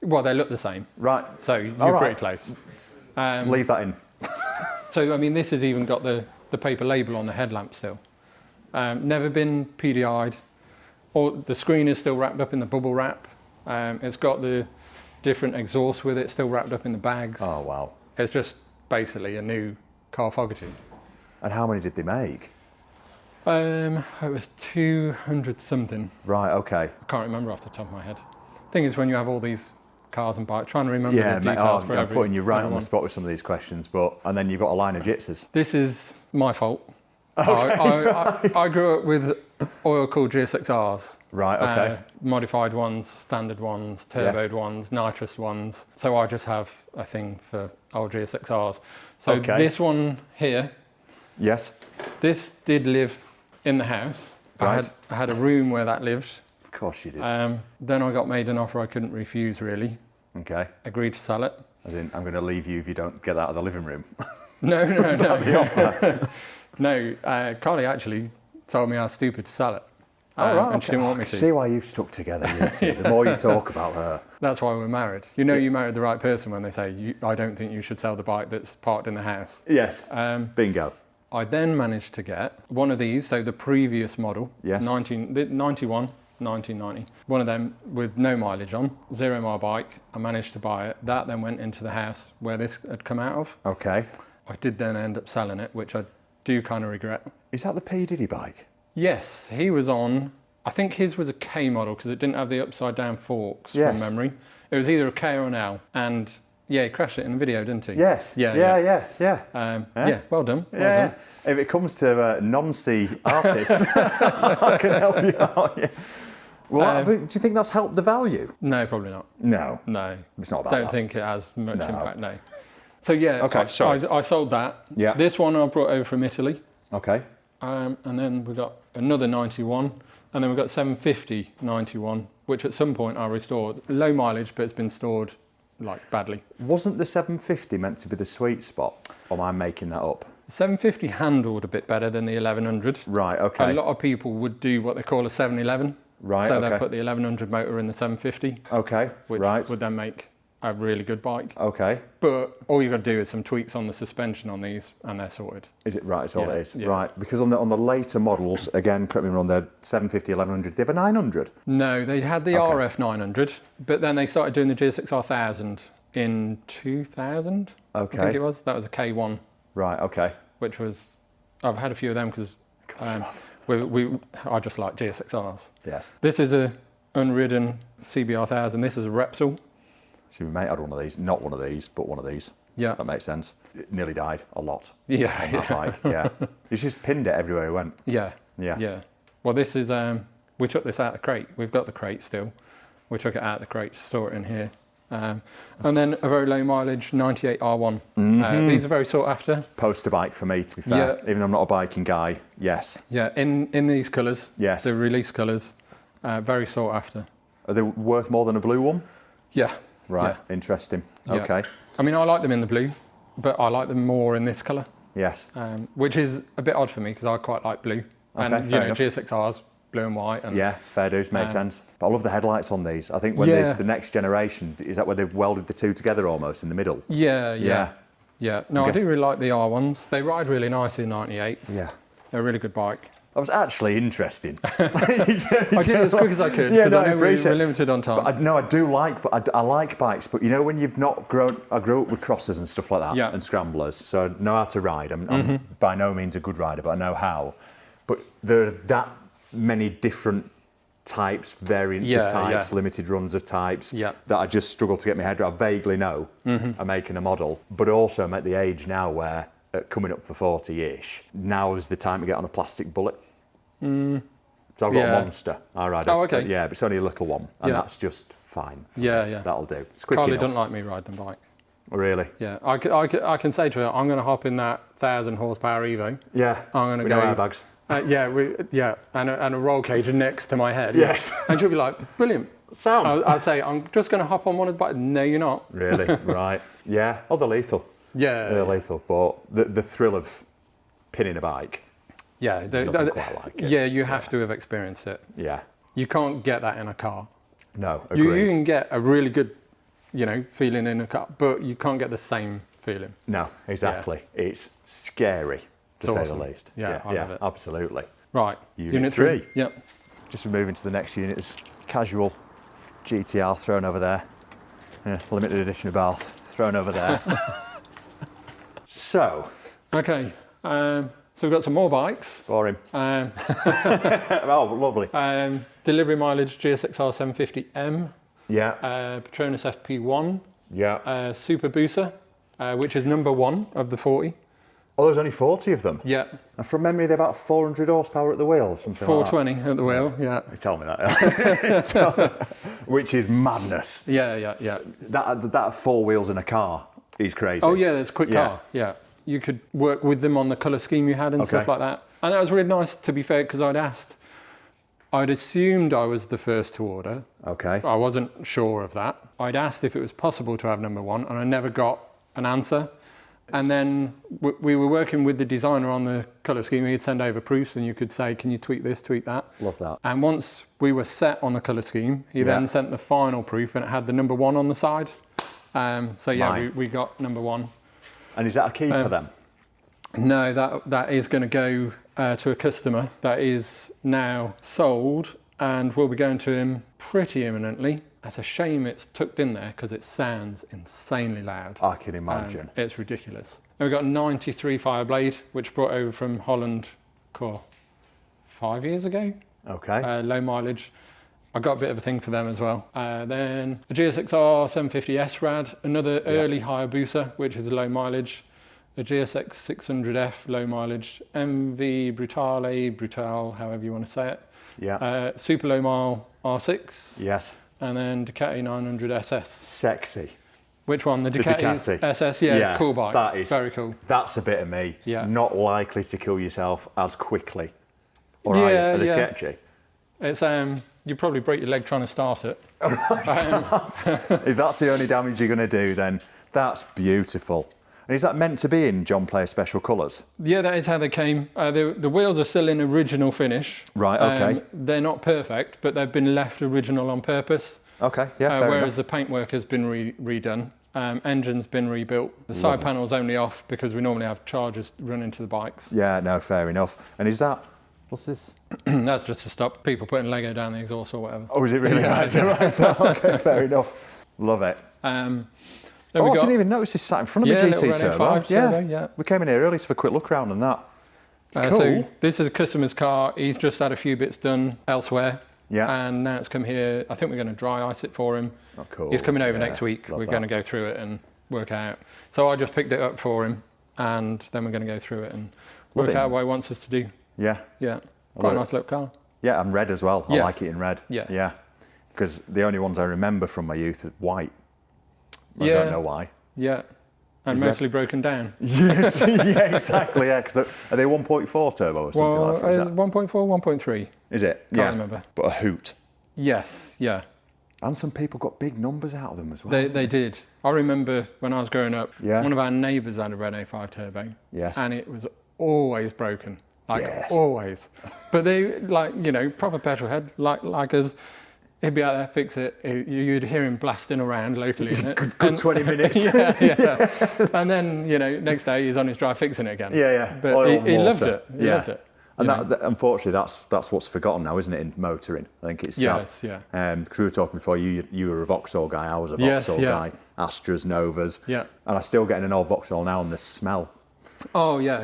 Well, they look the same. Right. So you're All pretty right. close. Leave that in. So, I mean, this has even got the paper label on the headlamp still. Never been PDI'd. Or the screen is still wrapped up in the bubble wrap. It's got the different exhaust with it still wrapped up in the bags. Oh, wow. It's just basically a new Car Fogerty. And how many did they make? It was 200 something. Right, okay. I can't remember off the top of my head. Thing is, when you have all these cars and bikes, trying to remember the Mate, details for I'm putting you right on the everyone. spot with some of these questions, and then you've got a line of jitters. This is my fault. Okay, I grew up with oil-cooled GSX-Rs. Right, okay. Modified ones, standard ones, turboed ones, nitrous ones. So I just have a thing for old GSX-Rs. So this one here, Yes. this did live in the house. Right. I had a room where that lived. Of course you did. Then I got made an offer I couldn't refuse, really. Okay. Agreed to sell it. As in, I'm going to leave you if you don't get out of the living room. No. No, Carly actually told me I was stupid to sell it. And she didn't want me to. See why you've stuck together, you two. The more you talk about her. That's why we're married. You know you married the right person when they say, I don't think you should sell the bike that's parked in the house. Yes. Bingo. I then managed to get one of these, so the previous model, Yes. 1990, one of them with no mileage on, 0 mile bike. I managed to buy it. That then went into the house where this had come out of. Okay. I did then end up selling it, which I do kind of regret. Is that the P. Diddy bike? Yes, he was on, I think his was a K model because it didn't have the upside down forks Yes. from memory. It was either a K or an L. And yeah, he crashed it in the video, didn't he? Yes. Yeah. Yeah. Well done. Well Yeah. done. If it comes to non-C artists, I can help you out. Yeah. Well, do you think that's helped the value? No, probably not. No. No. It's not about Don't that. think it has much impact, no. So yeah, Okay, sorry. I sold that. Yeah. This one I brought over from Italy. Okay. And then we got another 91. And then we got 750 91, which at some point I restored. Low mileage, but it's been stored like badly. Wasn't the 750 meant to be the sweet spot? Or am I making that up? 750 handled a bit better than the 1100. Right, okay. A lot of people would do what they call a 711. Right, So okay. they put the 1100 motor in the 750. Okay, Which right. would then make a really good bike. Okay. But all you've got to do is some tweaks on the suspension on these and they're sorted. Is it right? That's all Yeah, it is. yeah. Right. Because on the later models, again, correct me if I'm wrong, they're 750, 1100. They have a 900. No, they had the RF 900, but then they started doing the GSX-R 1000 in 2000. Okay. I think it was. That was a K1, Right. Okay. which was. I've had a few of them because I just like GSX-Rs. Yes. This is a unridden CBR 1000. This is a Repsol. See, my mate had one of these. Not one of these, but one of these. Yeah. That makes sense. It nearly died a lot. Yeah. On that bike. Yeah. He's just pinned it everywhere he went. Yeah. Yeah. Yeah. Well, this is. We took this out of the crate. We've got the crate still. We took it out of the crate to store it in here. And then a very low mileage 98 R1. These are very sought after. Poster bike for me, to be fair. Yeah. Even though I'm not a biking guy. Yes. Yeah, in these colours. Yes. The release colours. Very sought after. Are they worth more than a blue one? Yeah. Right. Yeah. Interesting. Yeah. Okay. I mean, I like them in the blue, but I like them more in this colour, Yes. which is a bit odd for me because I quite like blue. And Okay, fair enough. GSX-Rs, blue and white. And Yeah, fair dues, makes sense. But I love the headlights on these. I think when Yeah. the next generation, is that where they've welded the two together almost in the middle? Yeah. No, I Okay. do really like the R1s. They ride really nice in 98s. Yeah. They're a really good bike. That was actually interesting. I did it as quick as I could Yeah, because no, I know we appreciate were it. limited on time. I like bikes, but you know when you've not grown, I grew up with crossers and stuff like that, Yeah. and scramblers, so I know how to ride. I'm by no means a good rider, but I know how. But there are that many different types, variants Yeah, of types, yeah. limited runs of types, Yeah. that I just struggle to get my head around. I vaguely know I'm making a model, but also I'm at the age now where, coming up for 40-ish, now is the time to get on a plastic bullet. So I've got Yeah. a Monster. I ride Oh, it, okay. but yeah, but it's only a little one, and Yeah. that's just fine. for Yeah, me. yeah. That'll do. It's quick Carly enough. doesn't like me riding a bike. Really? Yeah, I can say to her, I'm going to hop in that 1,000 horsepower Evo. Yeah. I'm going to With go. no airbags. And a roll cage next to my head. Yes. And she'll be like, brilliant. Sound. I'll say, I'm just going to hop on one of the bikes. No, you're not. Really? Right. Yeah. Oh, they're lethal. Yeah. They're lethal, but the thrill of pinning a bike. Yeah. Nothing quite like it. Yeah, you have to have experienced it. Yeah. You can't get that in a car. No. You Agreed. can get a really good, feeling in a car, but you can't get the same feeling. No. Exactly. It's scary, to It's say awesome. the least. Yeah, I love it. Absolutely. Right. Unit 3. Yep. Just moving to the next unit is casual GTR thrown over there. Yeah, limited edition of Bath thrown over there. So, Okay. So we've got some more bikes. boring. Um, Oh, lovely. Delivery mileage GSX-R 750M, Yeah, Petronas FP1, yeah. Super Booster, which is number 1 of the 40. Oh, there's only 40 of them. Yeah, And from memory, they're about 400 horsepower at the wheel or something like 420 at the wheel. Yeah, that. Tell me that. Which is madness. yeah. That 4 wheels in a car is crazy. Oh yeah, it's a quick Yeah. car. Yeah, you could work with them on the colour scheme you had and stuff Okay. like that. And that was really nice, to be fair, because I'd assumed I was the first to order. Okay. I wasn't sure of that. I'd asked if it was possible to have number 1, and I never got an answer. And then we were working with the designer on the colour scheme. He'd send over proofs, and you could say, can you tweak this, tweak that? Love that. And once we were set on the colour scheme, he then sent the final proof, and it had the number 1 on the side. So yeah, Mine. we got number 1. And is that a keeper then? No, that is going to go to a customer that is now sold and will be going to him pretty imminently. It's a shame it's tucked in there because it sounds insanely loud. I can imagine. It's ridiculous. And we've got a 93 Fireblade, which brought over from Holland 5 years ago. Okay. Low mileage. I got a bit of a thing for them as well. Then a GSX-R 750S Rad, another early Hayabusa, which is a low mileage. A GSX 600F, low mileage. MV Brutale, however you want to say it. Yeah. Super low mile R6. Yes. And then Ducati 900 SS. Sexy. Which one? The Ducati SS? Yeah, cool bike. That is very cool. That's a bit of me. Yeah. Not likely to kill yourself as quickly. Or are they sketchy? It's you probably break your leg trying to start it. If that's the only damage you're going to do, then that's beautiful. And is that meant to be in John Player special colours? Yeah, that is how they came. The wheels are still in original finish. Right, okay. They're not perfect, but they've been left original on purpose. Okay, yeah, fair whereas enough. the paintwork has been redone. Engine's been rebuilt. The side panel's only off because we normally have chargers running to the bikes. Yeah, no, fair enough. And is that, what's this? That's just to stop people putting Lego down the exhaust or whatever. Oh, is it really? Right, okay, fair enough. Love it. I didn't even notice this sat in front of me, GT Turbo. Yeah. We came in here early to have a quick look around and that. Cool. So this is a customer's car. He's just had a few bits done elsewhere. Yeah. And now it's come here. I think we're going to dry ice it for him. Oh, cool. He's coming over next week. We're going to go through it and work out. So I just picked it up for him, and then we're going to go through it and work out what he wants us to do. Yeah. Yeah. Quite a nice little car. Yeah, and red as well. I like it in red. Yeah. Yeah. Because the only ones I remember from my youth are white. I don't know why. Yeah. And mostly broken down. Yes, yeah, exactly. Yeah, because are they 1.4 turbo or something like that? 1.4, 1.3. Is it? Can't remember. But a hoot. Yes, yeah. And some people got big numbers out of them as well. They did. I remember when I was growing up, one of our neighbours had a red A5 turbo. Yes. And it was always broken. Always. But they, proper petrol head, like us. He'd be out there, fix it. You'd hear him blasting around locally in it. Good 20 minutes. yeah. And then, next day he's on his drive fixing it again. Yeah. But he loved it. He loved it. And that, unfortunately, that's what's forgotten now, isn't it, in motoring? I think it's sad. Yes, yeah. Because we were talking before, you were a Vauxhall guy, I was a Vauxhall guy. Astras, Novas. Yeah. And I still get an old Vauxhall now and the smell. Oh, yeah.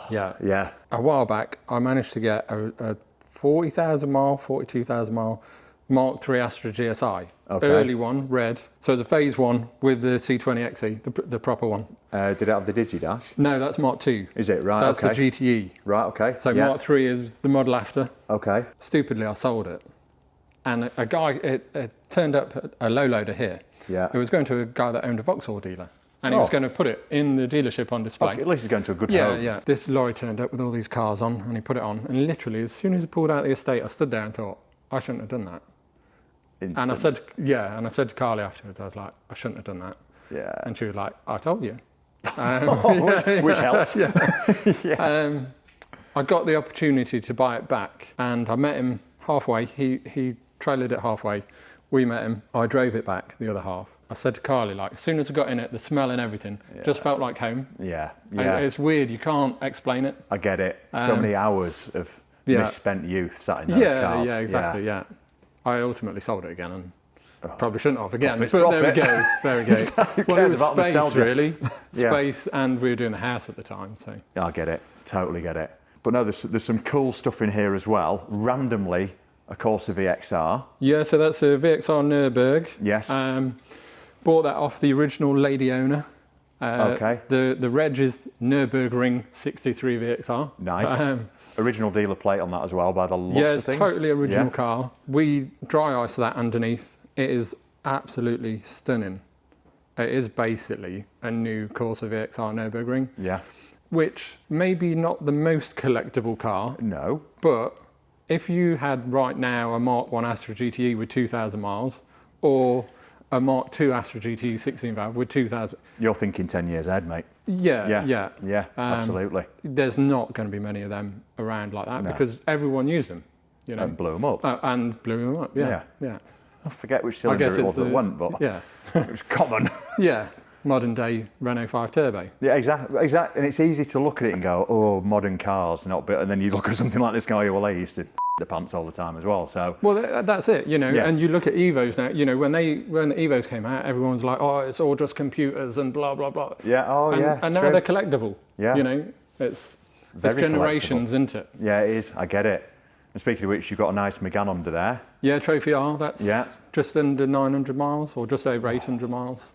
Yeah. A while back, I managed to get a 40,000 mile, 42,000 mile Mark III Astra GSI, early one, red. So it's a phase one with the C20XE, the proper one. Did it have the Digidash? No, that's Mark II. Is it? Right, that's the GTE. Right, okay. So Mark III is the model after. Okay. Stupidly, I sold it. And a guy, it turned up a low loader here. Yeah. It was going to a guy that owned a Vauxhall dealer. And he was going to put it in the dealership on display. Okay, at least he's going to a good home. Yeah. This lorry turned up with all these cars on, and he put it on. And literally, as soon as he pulled out the estate, I stood there and thought, I shouldn't have done that. Instant. And I said to Carly afterwards, I was like, I shouldn't have done that. Yeah. And she was like, I told you. Which helps. Yeah. I got the opportunity to buy it back, and I met him halfway. He trailered it halfway. We met him. I drove it back the other half. I said to Carly, as soon as I got in it, the smell and everything just felt like home. Yeah. And it's weird. You can't explain it. I get it. So many hours of misspent youth sat in those cars. Yeah, exactly. Yeah. I ultimately sold it again, and probably shouldn't have again. Profit. There we go. There we go. Well, it was about space, nostalgia. really. Space, and we were doing the house at the time. So yeah, I get it. Totally get it. But no, there's some cool stuff in here as well. Randomly, a Corsa VXR. Yeah, so that's a VXR Nürburg. Yes. Bought that off the original lady owner. Okay. The reg is Nürburgring 63 VXR. Nice. Original dealer plate on that as well, by the looks of things. Yeah, it's totally original car. We dry ice that underneath. It is absolutely stunning. It is basically a new Corsa VXR Nürburgring. Yeah. Which maybe not the most collectible car. No. But if you had right now a Mark I Astra GTE with 2,000 miles, or a Mark II Astra GTE 16 valve with 2,000. You're thinking 10 years ahead, mate. Yeah. Absolutely. There's not going to be many of them around like that because everyone used them, And blew them up. And blew them up, yeah. I forget which cylinder it was that went, but it was common. Yeah. modern day Renault 5 Turbo. Yeah, exactly. And it's easy to look at it and go, oh, modern cars, not bit. And then you look at something like this guy, well, they used to the pants all the time as well. So well, that's it, you know. Yeah. And you look at Evos now. You know, when the Evos came out, everyone's like, oh, it's all just computers and blah blah blah. Yeah. Oh, yeah. And now they're collectible. Yeah. You know, it's generations, isn't it? Yeah, it is. I get it. And speaking of which, you've got a nice Megane under there. Yeah, Trophy R. That's just under 900 miles, or just over 800 miles.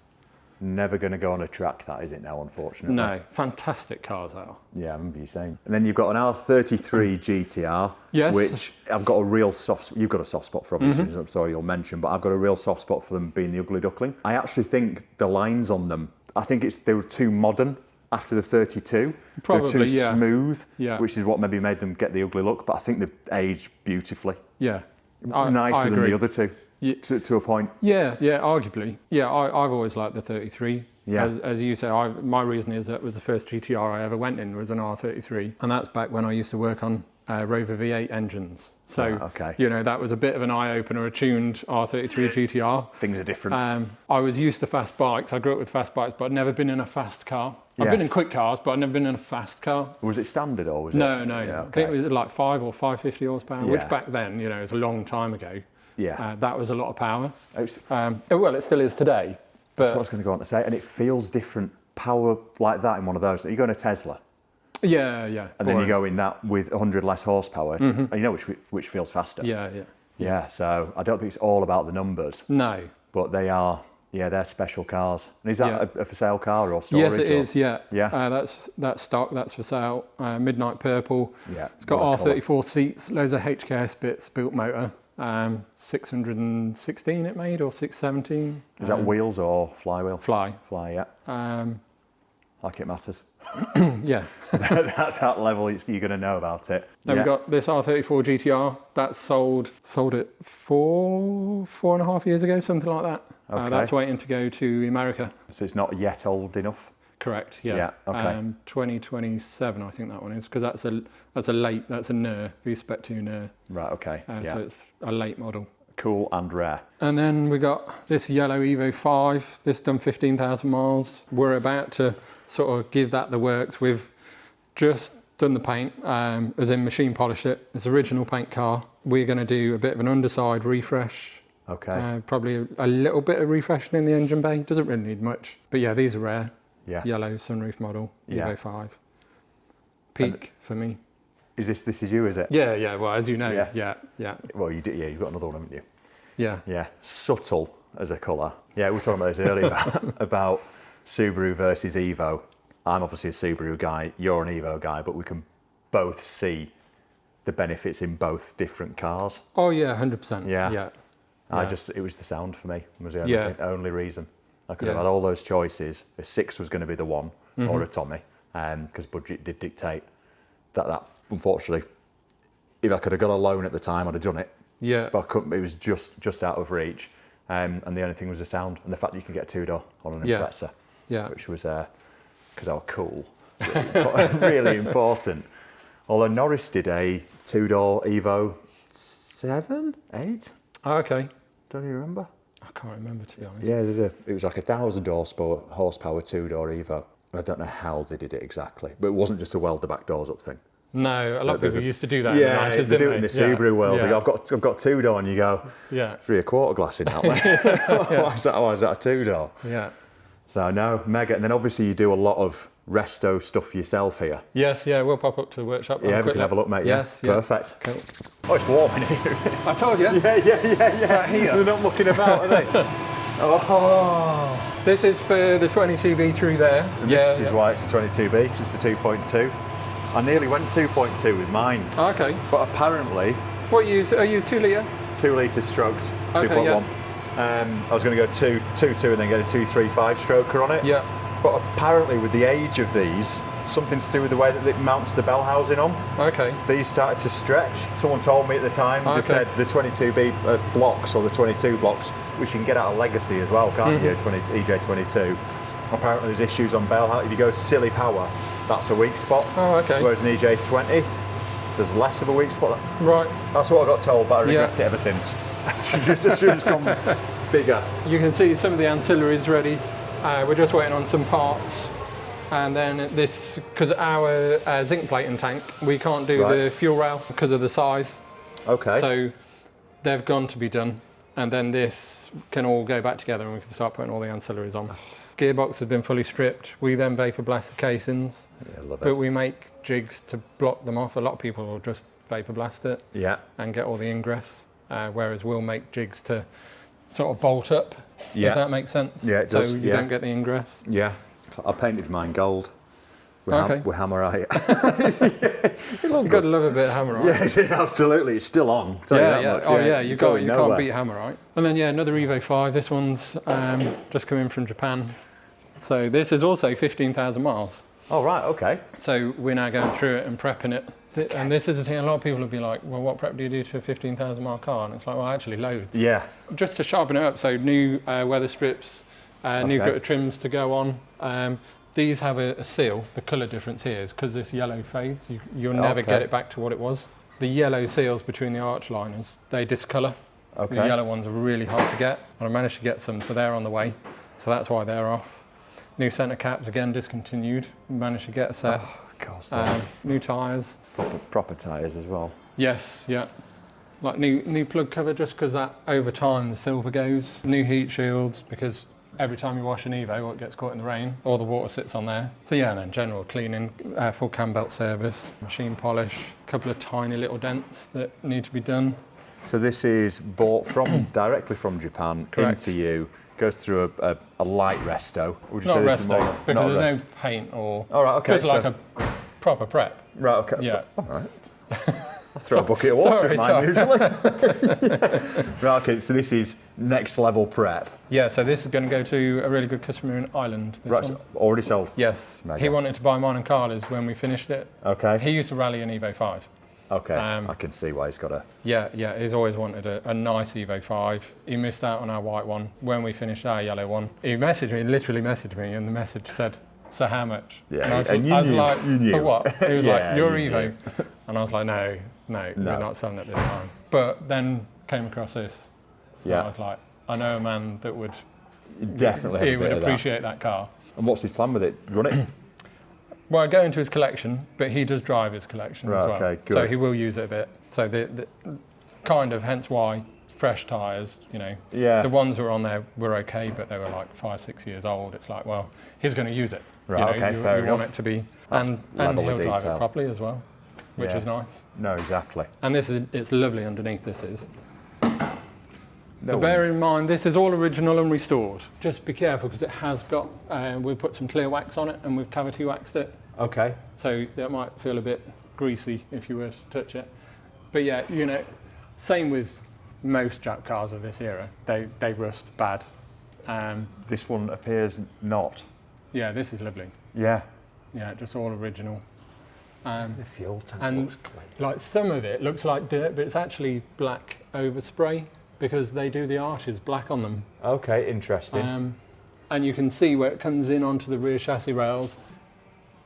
Never going to go on a track, that is it now, unfortunately. No, fantastic cars are. Yeah, I remember you saying. And then you've got an R33 GTR, yes, which I've got a real soft. You've got a soft spot for, obviously. I'm sorry you'll mention, but I've got a real soft spot for them being the ugly duckling. I actually think the lines on them, I think they were too modern after the 32. Probably, they were too smooth, which is what maybe made them get the ugly look. But I think they've aged beautifully. Yeah, nicer than the other two. Yeah. To a point. Yeah, arguably. Yeah, I've always liked the 33. Yeah. As you say, my reason is that it was the first GTR I ever went in was an R33. And that's back when I used to work on Rover V8 engines. So, you know, that was a bit of an eye-opener, a tuned R33 GTR. Things are different. I was used to fast bikes. I grew up with fast bikes, but I'd never been in a fast car. I've been in quick cars, but I've never been in a fast car. Was it standard or was it? No. Yeah, I think it was like 5 or 550 horsepower, which back then, you know, was a long time ago. Yeah. That was a lot of power. Well, it still is today. But that's what I was going to go on to say. And it feels different, power like that in one of those. You go in a Tesla. Yeah. And then you go in that with 100 less horsepower, and you know which feels faster. Yeah. So I don't think it's all about the numbers. No. But they are, they're special cars. And is that a for sale car or storage? Yes, it is. Yeah. Yeah. That's stock. That's for sale. Midnight purple. Yeah. It's got R34 seats, loads of HKS bits, built motor. 616 it made, or 617. Is that wheels or flywheel? Fly, yeah. Like it matters. Yeah. that level, you're going to know about it. Then we've got this R34 GTR. That's sold it 4.5 years ago, something like that. Okay. That's waiting to go to America. So it's not yet old enough? Correct, yeah. Yeah, okay. 2027, I think that one is, because that's a NER, V-Spec 2 NER. Right, okay. So it's a late model. Cool and rare. And then we got this yellow Evo 5. This done 15,000 miles. We're about to sort of give that the works. We've just done the paint, as in machine polished it. It's original paint car. We're going to do a bit of an underside refresh. Okay. Probably a little bit of refreshing in the engine bay. Doesn't really need much. But yeah, these are rare. Yeah. Yellow sunroof model, Evo 5. Peak for me. This is you, is it? Yeah. Well, as you know, yeah. Well, you did. Yeah, you've got another one, haven't you? Yeah. Yeah. Subtle as a colour. Yeah, we were talking about this earlier about Subaru versus Evo. I'm obviously a Subaru guy. You're an Evo guy, but we can both see the benefits in both different cars. Oh yeah, 100%. Yeah. It was the sound for me. It was the only reason. I could have had all those choices. A 6 was going to be the one, or a Tommy, because budget did dictate that. Unfortunately, if I could have got a loan at the time, I'd have done it. Yeah. But I couldn't. It was just out of reach, and the only thing was the sound and the fact that you could get a 2-door on an Impreza. Yeah. Which was because I was cool, really important. Although Norris did a 2-door Evo 7, 8. Oh, okay. Don't you remember? I can't remember, to be honest. Yeah, they did. It was like 1,000 horsepower 2-door Evo. I don't know how they did it exactly, but it wasn't just a weld the back doors up thing. No, a lot of people used to do that. In the 90s, they do it in the Subaru world. Yeah. They go, I've got 2-door, and you go, 3/4 glass in that way. Why is that a 2-door? Yeah. So no, mega. And then obviously you do a lot of resto stuff yourself here. Yes, yeah, we'll pop up to the workshop. Yeah, we can have a look, mate. Yes, yeah. Perfect. Cool. Oh, it's warm in here. I told you. Yeah. Right here. They're not mucking about, are they? Oh. This is for the 22B through there. And this is why it's a 22B, because it's a 2.2. I nearly went 2.2 with mine. Okay. But apparently... What are you 2 litre? 2 litre stroked, okay, 2.1. Yeah. I was going to go 2.2 and then get a 2.35 stroker on it. Yeah. But apparently with the age of these, something to do with the way that it mounts the bell housing on. Okay. These started to stretch. Someone told me at the time, they said the 22B blocks or the 22 blocks, which you can get out of Legacy as well, can't you? EJ22. Apparently there's issues on bell housing. If you go silly power, that's a weak spot. Oh, okay. Whereas an EJ20, there's less of a weak spot. Right. That's what I got told, but I regret it ever since. It's just come bigger. You can see some of the ancillaries ready. We're just waiting on some parts. And then this, because our zinc plating tank, we can't do the fuel rail because of the size. Okay. So they've gone to be done. And then this can all go back together and we can start putting all the ancillaries on. Gearbox has been fully stripped. We then vapor blast the casings. Yeah, love it. But we make jigs to block them off. A lot of people will just vapor blast it and get all the ingress. Whereas we'll make jigs to sort of bolt up, if that makes sense. Yeah, it does. So you don't get the ingress. Yeah. I painted mine gold with hammerite. You've got to love a bit of hammerite. Yeah, absolutely. It's still on. You can't beat hammerite. And then another Evo 5. This one's just come in from Japan. So this is also 15,000 miles. Oh right, okay. So we're now going through it and prepping it. And this is the thing, a lot of people will be like, well, what prep do you do to a 15,000 mile car? And it's like, well, actually loads. Yeah. Just to sharpen it up, so new weather strips, new gutter trims to go on. These have a seal. The colour difference here is because this yellow fades, you'll never get it back to what it was. The yellow seals between the arch liners, they discolour. Okay. The yellow ones are really hard to get. And I managed to get some, so they're on the way. So that's why they're off. New centre caps, again, discontinued. Managed to get a set. Oh, gosh. New tyres. Proper tyres as well. Yes, yeah. Like new plug cover, just because that over time the silver goes. New heat shields, because every time you wash an Evo, it gets caught in the rain, all the water sits on there. So and then general cleaning, full cam belt service, machine polish, a couple of tiny little dents that need to be done. So this is bought directly from Japan into you. Goes through a light resto. Would you say this is more, because there's no paint or... All right, okay. Just like a proper prep. Right, okay. Yeah. All right. I throw a bucket of water in mine usually. Right, okay, so this is next level prep. Yeah, so this is going to go to a really good customer in Ireland. Right, so already sold? Yes. He wanted to buy mine and Carla's when we finished it. Okay. He used to rally an Evo 5. Okay, I can see why he's got a... Yeah, he's always wanted a nice Evo 5. He missed out on our white one when we finised our yellow one. He literally messaged me, and the message said, so how much? Yeah, and I was like, you knew. For what? He was like, your Evo. And I was like, no, we're not selling it this time. But then came across this. So I was like, I know a man that would... Definitely He would appreciate that car. And what's his plan with it? Run it? Well, I go into his collection, but he does drive his collection as well. Okay, good. So he will use it a bit. So the kind of hence why fresh tyres, the ones that were on there were okay, but they were like 5-6 years old. It's like, well, he's going to use it. Right, okay, fair enough. You want it to be, and he'll drive it properly as well, which is nice. No, exactly. And it's lovely underneath. This is. So bear in mind, this is all original and restored. Just be careful because it has got, we put some clear wax on it and we've cavity waxed it. Okay. So that might feel a bit greasy if you were to touch it. But yeah, same with most Jap cars of this era. They rust bad. This one appears not. Yeah, this is lovely. Yeah. Yeah, just all original. The fuel tank looks clean. Like some of it looks like dirt, but it's actually black overspray, because they do the arches black on them. Okay, interesting. And you can see where it comes in onto the rear chassis rails.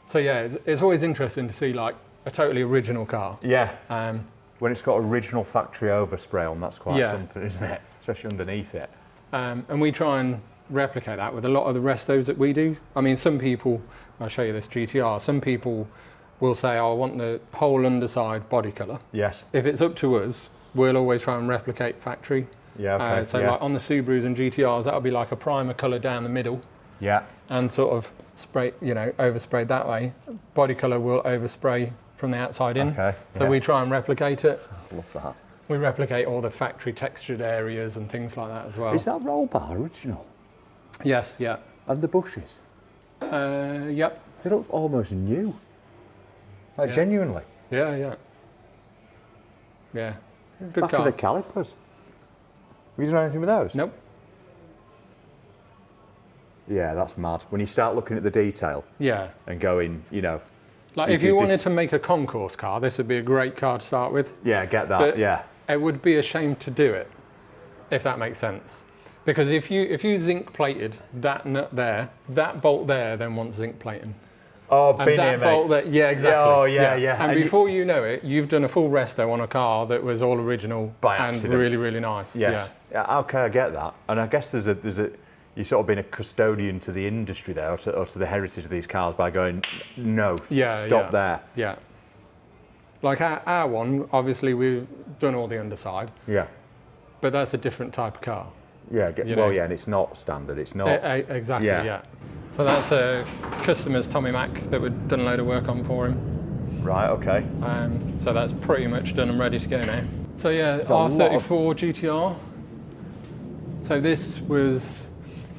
So yeah, it's always interesting to see like a totally original car. Yeah. When it's got original factory overspray on, that's quite something, isn't it? Especially underneath it. And we try and replicate that with a lot of the restos that we do. I mean, some people, I'll show you this GTR, some people will say, oh, I want the whole underside body colour. Yes. If it's up to us, we'll always try and replicate factory. Yeah, okay. So like on the Subarus and GTRs, that'll be like a primer colour down the middle. Yeah. And sort of spray, oversprayed that way. Body colour will overspray from the outside in. Okay. So we try and replicate it. I love that. We replicate all the factory textured areas and things like that as well. Is that roll bar original? Yes, yeah. And the bushes? Yep. They look almost new. Like genuinely. Yeah. Good Back car. to the calipers. Have you done anything with those? Nope. Yeah, that's mad. When you start looking at the detail. Yeah. And going, Like if you wanted to make a concourse car, this would be a great car to start with. Yeah, get that, but yeah. It would be a shame to do it, if that makes sense. Because if you zinc plated that nut there, that bolt there then wants zinc plating. Oh, and bin that here, bolt mate. there, yeah, exactly. Oh, yeah. And before you know it, you've done a full resto on a car that was all original by and accident. really, really nice. Yes. Yeah. Okay, I get that. And I guess there's a you've sort of been a custodian to the industry there, or to the heritage of these cars by going, no, stop there. Yeah. Like our one, obviously we've done all the underside. Yeah. But that's a different type of car. Yeah, and it's not standard. It's not. Exactly, yeah. So that's a customer's Tommy Mac that we've done a load of work on for him. Right, okay. So that's pretty much done and ready to go now. So yeah, R34 GTR. So this was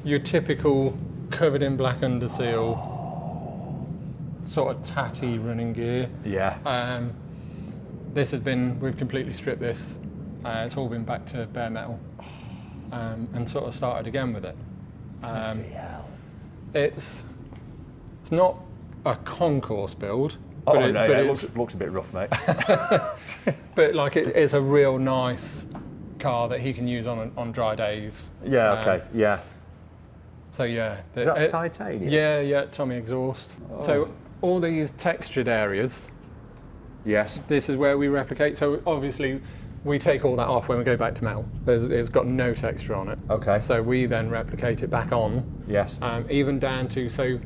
your typical covered in black underseal, sort of tatty running gear. Yeah. We've completely stripped this. It's all been back to bare metal, and sort of started again with it. It's not a concourse build. It looks a bit rough, mate. But like it's a real nice car that he can use on dry days. Yeah. Okay. Yeah. So yeah. Is that titanium? Yeah. Tommy exhaust. Oh. So all these textured areas. Yes. This is where we replicate. So obviously, we take all that off when we go back to metal. It's got no texture on it. Okay. So we then replicate it back on. Yes. Even down to, so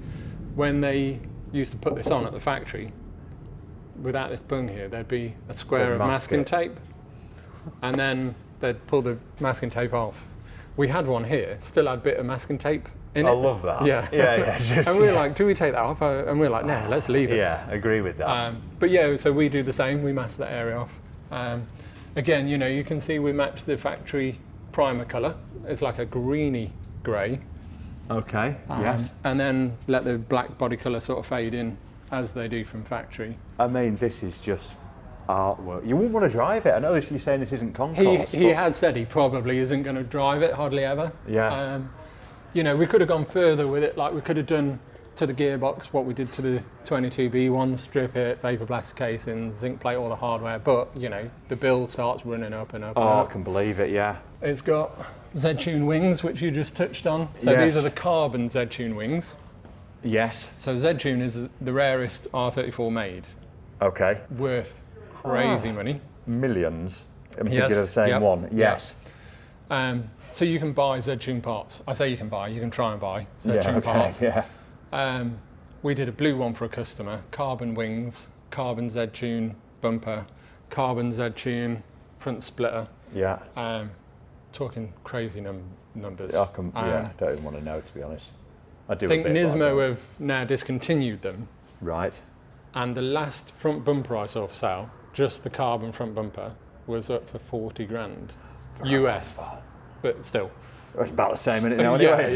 when they used to put this on at the factory, without this bung here, there'd be a square of masking tape, and then they'd pull the masking tape off. We had one here, still had a bit of masking tape in it. I love that. Yeah. Yeah. And we were like, do we take that off? And we were like, no, let's leave it. Yeah, agree with that. But yeah, so we do the same. We mask that area off. Again, you can see we match the factory primer colour. It's like a greeny grey. Okay, yes. And then let the black body colour sort of fade in as they do from factory. I mean, this is just artwork. You wouldn't want to drive it. I know you're saying this isn't concourse. He has said he probably isn't going to drive it, hardly ever. Yeah. We could have gone further with it. Like we could have done to the gearbox what we did to the 22B one, strip it, vapor blast casings, zinc plate all the hardware. But the bill starts running up and up. Oh, I can believe it. Yeah. It's got Z-Tune wings, which you just touched on. So these are the carbon Z-Tune wings. Yes. So Z-Tune is the rarest R34 made. Okay. Worth crazy money. Millions. I'm thinking of the same one. Yes. So you can buy Z-Tune parts. I say you can try and buy Z-Tune parts. Yeah. We did a blue one for a customer, carbon wings, carbon Z-Tune bumper, carbon Z-Tune front splitter. Yeah. Talking crazy numbers. I don't even want to know, to be honest. I think Nismo have now discontinued them. Right. And the last front bumper I saw for sale, just the carbon front bumper, was up for 40 grand. US. But still. It's about the same, isn't it, now, anyway?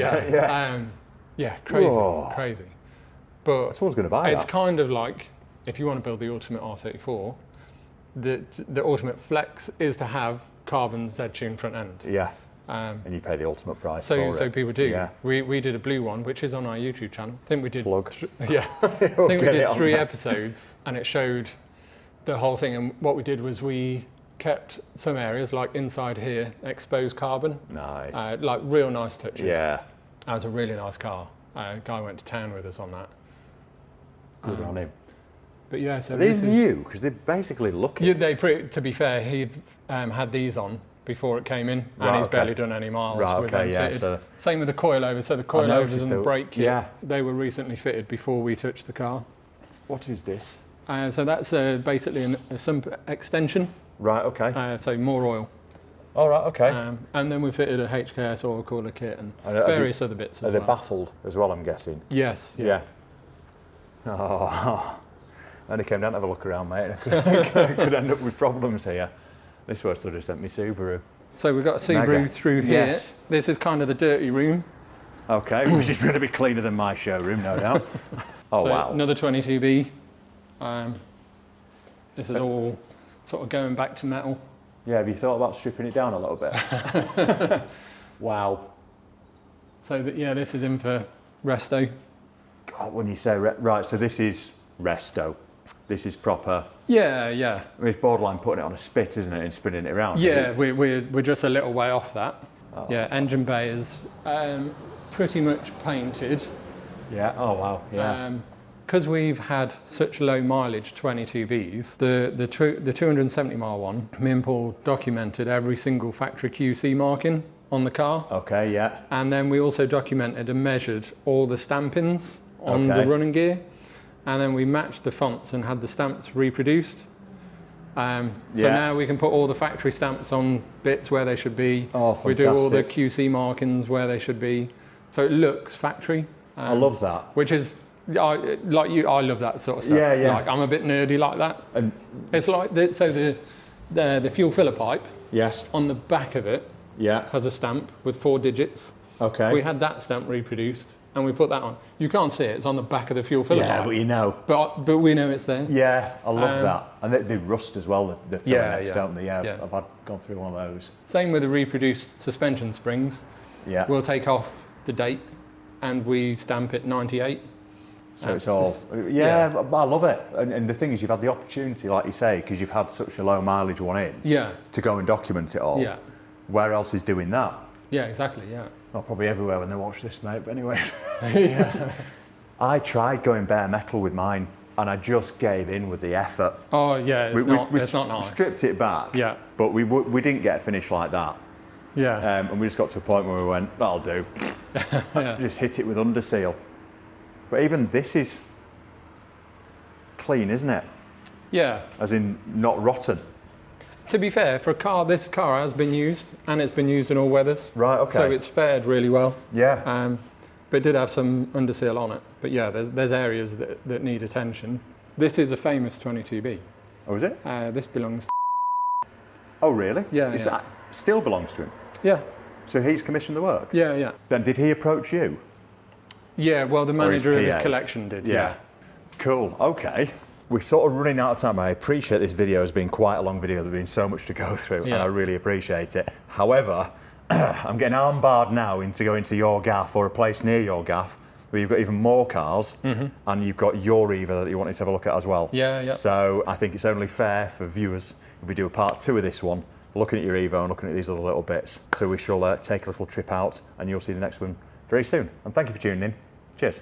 Crazy. But someone's going to buy it's that. Kind of like, if you want to build the ultimate R34, the ultimate flex is to have carbon Z-Tune front end. Yeah. And you pay the ultimate price for it. So people do. Yeah. We did a blue one, which is on our YouTube channel. I think we did. Plug. I think we did 3 episodes, and it showed the whole thing. And what we did was we kept some areas, like inside here, exposed carbon. Nice. Like real nice touches. Yeah. That was a really nice car. A guy went to town with us on that. Good on him. But yeah, so are these new? Because they basically look. Yeah, to be fair, he'd had these on before it came in, and he's barely done any miles with them fitted. So same with the coilovers. So the coilovers and the brake kit, they were recently fitted before we touched the car. What is this? So that's basically a sump extension. Right. Okay. So more oil. All right. Okay. And then we fitted a HKS oil cooler kit and various other bits. Are they baffled as well? I'm guessing. Yes. Yeah. Oh. I only came down to have a look around, mate. I could end up with problems here. This was sort of sent me Subaru. So we've got a Subaru through here. Yes. This is kind of the dirty room. Okay, which is going to be cleaner than my showroom, no doubt. Oh, so wow. Another 22B. This is all sort of going back to metal. Yeah, have you thought about stripping it down a little bit? Wow. So this is in for resto. God, when you say right, so this is resto. This is proper. Yeah. I mean, it's borderline putting it on a spit, isn't it, and spinning it around. Yeah, we're just a little way off that. Oh. Yeah, engine bay is pretty much painted. Yeah. Oh wow. Yeah. Because we've had such low mileage 22Bs, the 270 mile one, me and Paul documented every single factory QC marking on the car. Okay, yeah. And then we also documented and measured all the stampings on the running gear. And then we matched the fonts and had the stamps reproduced. So now we can put all the factory stamps on bits where they should be. Oh, fantastic. We do all the QC markings where they should be. So it looks factory. I love that. Which is, like you, I love that sort of stuff. Yeah, yeah. Like, I'm a bit nerdy like that. And it's like, the fuel filler pipe, yes, on the back of it, has a stamp with 4 digits. Okay. We had that stamp reproduced and we put that on. You can't see it, it's on the back of the fuel filler pipe. Yeah, but you know. But we know it's there. Yeah, I love that. And they rust as well, the filler necks, don't they? Yeah, I've gone through one of those. Same with the reproduced suspension springs. Yeah. We'll take off the date and we stamp it 98. So it's all, I love it. And the thing is, you've had the opportunity, like you say, because you've had such a low mileage one in, to go and document it all. Yeah. Where else is doing that? Yeah, exactly, yeah. Well, probably everywhere when they watch this, mate, but anyway. Yeah. I tried going bare metal with mine, and I just gave in with the effort. Oh, yeah, it's not nice. Stripped it back, yeah. But we didn't get a finish like that. Yeah. And we just got to a point where we went, that'll do. Just hit it with under seal. But even this is clean, isn't it? Yeah. As in not rotten. To be fair, for a car, this car has been used, and it's been used in all weathers. Right, okay. So it's fared really well. Yeah. But it did have some under seal on it. But yeah, there's areas that need attention. This is a famous 22B. Oh, is it? This belongs to... Oh, really? Yeah, That still belongs to him? Yeah. So he's commissioned the work? Yeah, yeah. Then did he approach you? Yeah, well, the manager of his PA? collection did, yeah. Cool, okay. We're sort of running out of time. I appreciate this video has been quite a long video. There's been so much to go through, and I really appreciate it. However, I'm getting armbarred now into going to your gaff or a place near your gaff where you've got even more cars, and you've got your Eva that you wanted to have a look at as well. Yeah, yeah. So I think it's only fair for viewers if we do a part 2 of this one, looking at your Evo and looking at these other little bits. So we shall take a little trip out, and you'll see the next one very soon. And thank you for tuning in. Cheers.